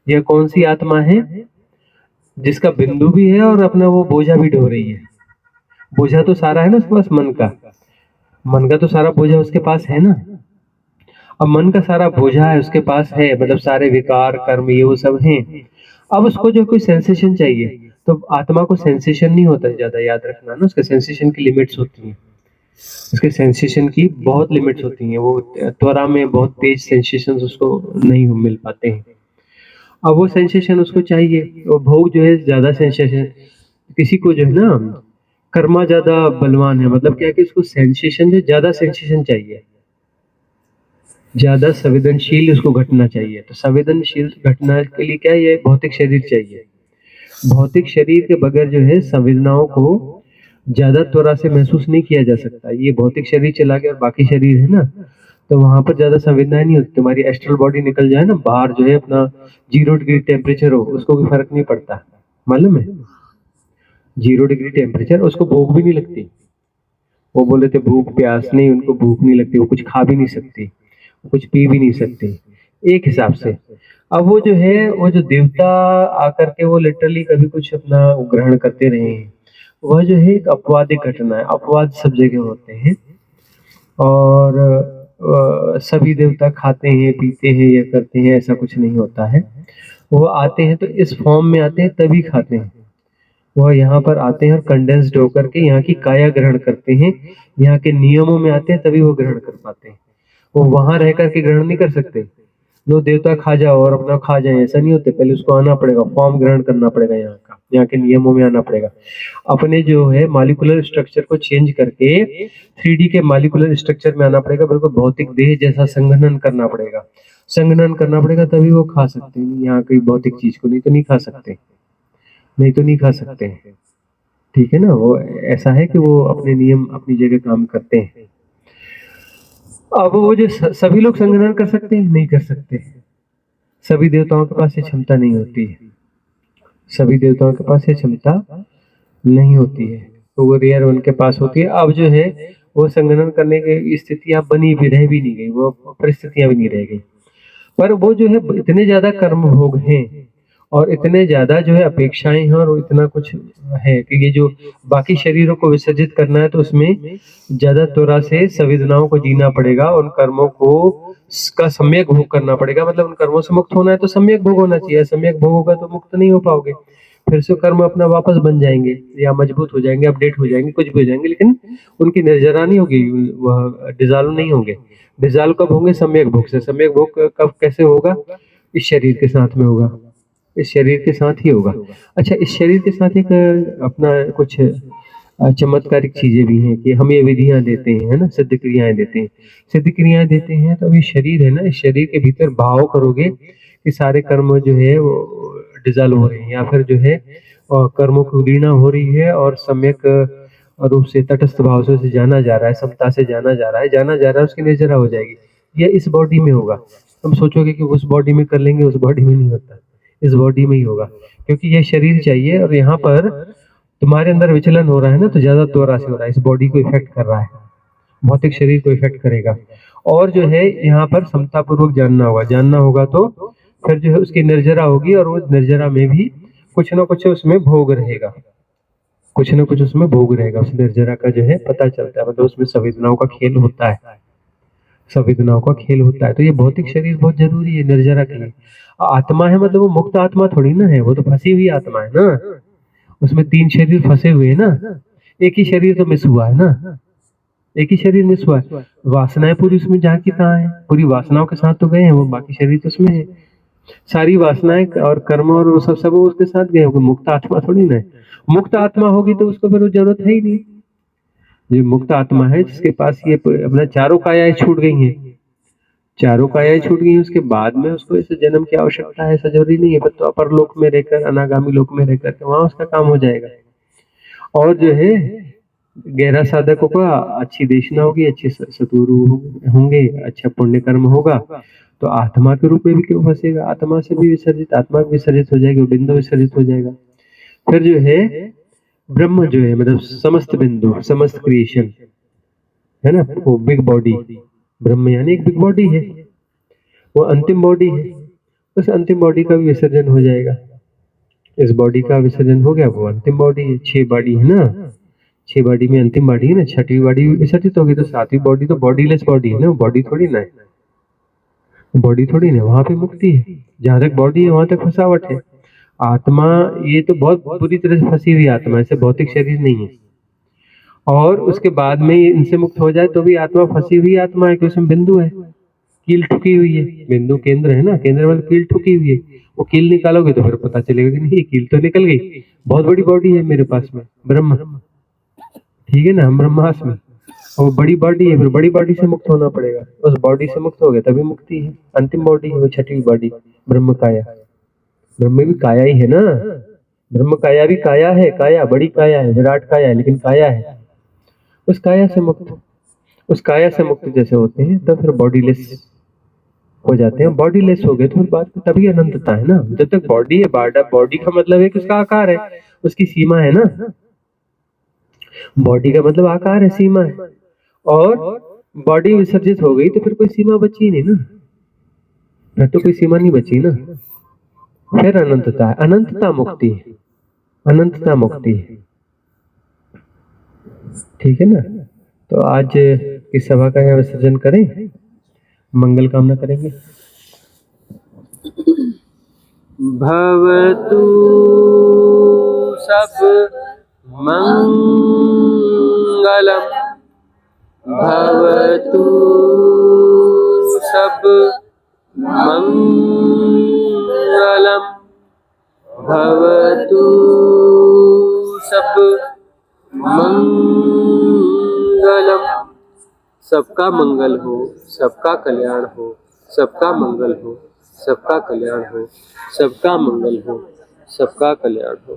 यह कौन सी आत्मा है? जिसका बिंदु भी है और अपना वो बोझा भी ढो रही है। बोझा तो सारा है ना उसके पास, मन का तो सारा बोझा उसके पास है ना। अब मन का सारा बोझा है उसके पास है, मतलब सारे विकार कर्म ये वो सब हैं। अब उसको जो कोई सेंसेशन चाहिए, तो आत्मा को सेंसेशन नहीं होता है ज्यादा, याद रखना ना, उसके सेंसेशन की लिमिट्स होती हैं, उसके सेंसेशन की बहुत लिमिट्स होती हैं। वो त्वरा में बहुत तेज सेंसेशन उसको नहीं मिल पाते हैं। अब वो सेंसेशन उसको चाहिए, वो भोग जो है ज्यादा सेंसेशन, किसी को जो है ना कर्मा ज्यादा बलवान है, मतलब क्या है कि उसको सेंसेशन जो ज्यादा सेंसेशन चाहिए, ज्यादा संवेदनशील उसको घटना चाहिए। तो संवेदनशील घटना के लिए क्या है, ये भौतिक शरीर चाहिए। भौतिक शरीर के बगैर जो है संवेदनाओं को ज्यादा त्वरा से महसूस नहीं किया जा सकता। ये भौतिक शरीर चला गया और बाकी शरीर है ना, तो वहां पर ज्यादा संवेदनाएं नहीं होती। तुम्हारी एस्ट्रल बॉडी निकल जाए ना बाहर, जो है अपना 0 डिग्री टेम्परेचर हो, उसको भी फर्क नहीं पड़ता, मालूम है? 0 डिग्री टेम्परेचर, उसको भूख भी नहीं लगती। वो बोले थे भूख प्यास नहीं, उनको भूख नहीं लगती, वो कुछ खा भी नहीं सकती, कुछ पी भी नहीं सकते एक हिसाब से। अब वो जो है, वो जो देवता आकर के वो लिटरली कभी कुछ अपना ग्रहण करते रहे हैं, वह जो है एक अपवादिक घटना है। अपवाद सब जगह होते हैं और सभी देवता खाते हैं पीते हैं या करते हैं, ऐसा कुछ नहीं होता है। वो आते हैं तो इस फॉर्म में आते हैं तभी खाते हैं। वह यहाँ पर आते हैं और कंडेंस्ड होकर के यहाँ की काया ग्रहण करते हैं, यहाँ के नियमों में आते हैं तभी वो ग्रहण कर पाते हैं। वो वहां रह करके ग्रहण नहीं कर सकते। लो देवता खा जाओ और अपना खा जाए, ऐसा नहीं होते, पहले उसको आना पड़ेगा, फॉर्म ग्रहण करना पड़ेगा, यहाँ का यहाँ के नियमों में आना पड़ेगा। अपने जो है मॉलिक्यूलर स्ट्रक्चर को चेंज करके 3D के मॉलिक्यूलर स्ट्रक्चर में आना पड़ेगा, बिल्कुल भौतिक देह जैसा संघनन करना पड़ेगा, संघनन करना पड़ेगा, तभी वो खा सकते हैं यहाँ की भौतिक चीज को, नहीं तो नहीं खा सकते, नहीं तो नहीं खा सकते हैं। ठीक है ना, वो ऐसा है कि वो अपने नियम अपनी जगह काम करते हैं। अब वो जो सभी लोग संग्रहण कर सकते हैं, नहीं कर सकते। सभी देवताओं के पास ये क्षमता नहीं होती है, सभी देवताओं के पास ये क्षमता नहीं होती है, तो वो रेयर उनके पास होती है। अब जो है वो संग्रहण करने की स्थिति अब बनी भी रह भी नहीं गई, वो परिस्थितियां भी नहीं रह गई। पर वो जो है इतने ज्यादा कर्म भोग हैं और इतने ज्यादा जो है अपेक्षाएं हैं और इतना कुछ है कि ये जो बाकी शरीरों को विसर्जित करना है, तो उसमें ज्यादा त्वरा से संवेदनाओं को जीना पड़ेगा, उन कर्मों को का सम्यक भोग करना पड़ेगा। मतलब उन कर्मों से मुक्त होना है तो सम्यक भोग होना चाहिए, सम्यक भोग होगा तो मुक्त नहीं हो पाओगे, फिर से कर्म अपना वापस बन जाएंगे या मजबूत हो जाएंगे, अपडेट हो जाएंगे, कुछ भी हो जाएंगे, लेकिन उनकी निर्जरा नहीं होगी, वह डिजॉल्व नहीं होंगे। डिजॉल्व कब होंगे? सम्यक भोग से। सम्यक भोग कब कैसे होगा? इस शरीर के साथ में होगा, इस शरीर के साथ ही होगा। अच्छा, इस शरीर के साथ एक अपना कुछ चमत्कारिक चीजें भी हैं कि हम ये विधियां देते हैं, है ना, सिद्ध क्रियाएं देते हैं, सिद्ध क्रियाएं देते हैं। तो ये शरीर है ना, इस शरीर के भीतर भाव करोगे कि सारे कर्म जो है वो डिजॉल्व हो रहे हैं, या फिर जो है कर्मों की उदीर्णा हो रही है और सम्यक रूप से तटस्थ भाव से जाना जा रहा है, समता से जाना जा रहा है, उसकी निर्जरा हो जाएगी। यह इस बॉडी में होगा, तुम सोचोगे कि उस बॉडी में कर लेंगे, उस बॉडी में नहीं होता, इस बॉडी में ही होगा, क्योंकि ये शरीर चाहिए और यहाँ पर तुम्हारे अंदर विचलन हो रहा है ना, तो ज्यादा दोहरा से हो रहा है, इस बॉडी को इफेक्ट कर रहा है, भौतिक शरीर को इफेक्ट करेगा। और जो है यहाँ पर समता पूर्वक जानना होगा तो फिर जो है उसकी निर्जरा होगी, और वो निर्जरा में भी कुछ ना कुछ उसमें भोग रहेगा, कुछ ना कुछ उसमें भोग रहेगा, उस निर्जरा का जो है पता चलता है, मतलब उसमें संवेदनाओं का खेल होता है, संवेदनाओं का खेल होता है। तो ये भौतिक शरीर बहुत जरूरी है निर्जरा के लिए। आत्मा है मतलब वो मुक्त आत्मा थोड़ी ना है, वो तो फंसी हुई आत्मा है ना, उसमें 3 शरीर फंसे हुए हैं ना, एक ही शरीर तो मिस हुआ है ना, एक ही शरीर मिस हुआ है। वासनाएं पूरी उसमें झांकी कहाँ है, पूरी वासनाओं के साथ तो गए हैं वो, बाकी शरीर तो उसमें है, सारी वासनाएं और कर्म और वो सब वो उसके साथ गए होंगे, मुक्त आत्मा थोड़ी ना है। मुक्त आत्मा होगी तो उसको फिर जरूरत है ही नहीं। जो मुक्त आत्मा है जिसके पास ये अपना चारों कायाएं छूट गई हैं, चारों कायाएं छूट गई हैं, उसके बाद में उसको इस जन्म की आवश्यकता है, ऐसा जरूरी नहीं है, पर तो अपर लोक में रहकर, अनागामी लोक में रहकर वहां उसका काम हो जाएगा। और जो है गहरा साधकों का अच्छी देशना होगी, अच्छे सतगुरु होंगे, अच्छा पुण्य कर्म होगा, तो आत्मा के रूप में भी क्यों फंसेगा, आत्मा से भी विसर्जित, आत्मा भी विसर्जित हो जाएगी, बिंदु विसर्जित हो जाएगा। फिर जो है ब्रह्म जो है मतलब समस्त बिंदु, समस्त क्रिएशन है ना, वो बिग बॉडी, ब्रह्म यानी एक बिग बॉडी है, वो अंतिम बॉडी है, उस अंतिम बॉडी का भी विसर्जन हो जाएगा। इस बॉडी का विसर्जन हो गया, वो अंतिम बॉडी है, 6 बॉडी है ना, 6 बॉडी में अंतिम बॉडी है ना, 6वीं बॉडी विसर्जित होगी, तो 7वीं बॉडी तो बॉडीलेस बॉडी है ना, बॉडी थोड़ी ना है, बॉडी थोड़ी ना, वहां पे मुक्ति है, जहां तक बॉडी है वहां तक फंसावट है। आत्मा ये तो बहुत बुरी तरह से फंसी हुई आत्मा, ऐसे भौतिक शरीर नहीं है। और उसके बाद में इनसे मुक्त हो जाए तो भी आत्मा फंसी हुई आत्मा है, कि उसमें बिंदु है, कील ठुकी हुई है, बिंदु केंद्र है ना, केंद्र में कील ठुकी हुई है, वो कील निकालोगे तो फिर पता चलेगा कि नहीं कील तो निकल गई, बहुत बड़ी बॉडी है मेरे पास में ब्रह्म, ठीक है ना, हम ब्रह्मास्मि, वो बड़ी बॉडी है, फिर बड़ी बॉडी से मुक्त होना पड़ेगा, उस बॉडी से मुक्त हो गए तभी मुक्ति है, अंतिम बॉडी है वो 6वीं बॉडी ब्रह्म काया, ब्रह्म भी काया ही है ना, ब्रह्म काया भी काया है, काया बड़ी काया है, विराट काया है, लेकिन काया है, उस काया से मुक्त, उस काया से मुक्त जैसे होते हैं तो फिर बॉडीलेस हो जाते हैं, बॉडीलेस हो गए तो फिर बात तभी अनंतता है ना। जब तक बॉडी है, बॉडी का मतलब है कि उसका आकार है, उसकी सीमा है ना, बॉडी का मतलब आकार है, सीमा है, और बॉडी विसर्जित हो गई तो फिर कोई सीमा बची नहीं ना, फिर तो कोई सीमा नहीं बची ना, फिर अनंतता है, अनंतता मुक्ति है, अनंतता मुक्ति है, ठीक है ना। तो आज इस सभा का यहाँ विसर्जन करें, मंगल कामना करेंगे। भवतु सब मंगलम, भवतु सब मंगलम, भवतु सब मंगलम, सबका मंगल हो, सबका कल्याण हो, सबका मंगल हो, सबका कल्याण हो, सबका मंगल हो, सबका कल्याण हो।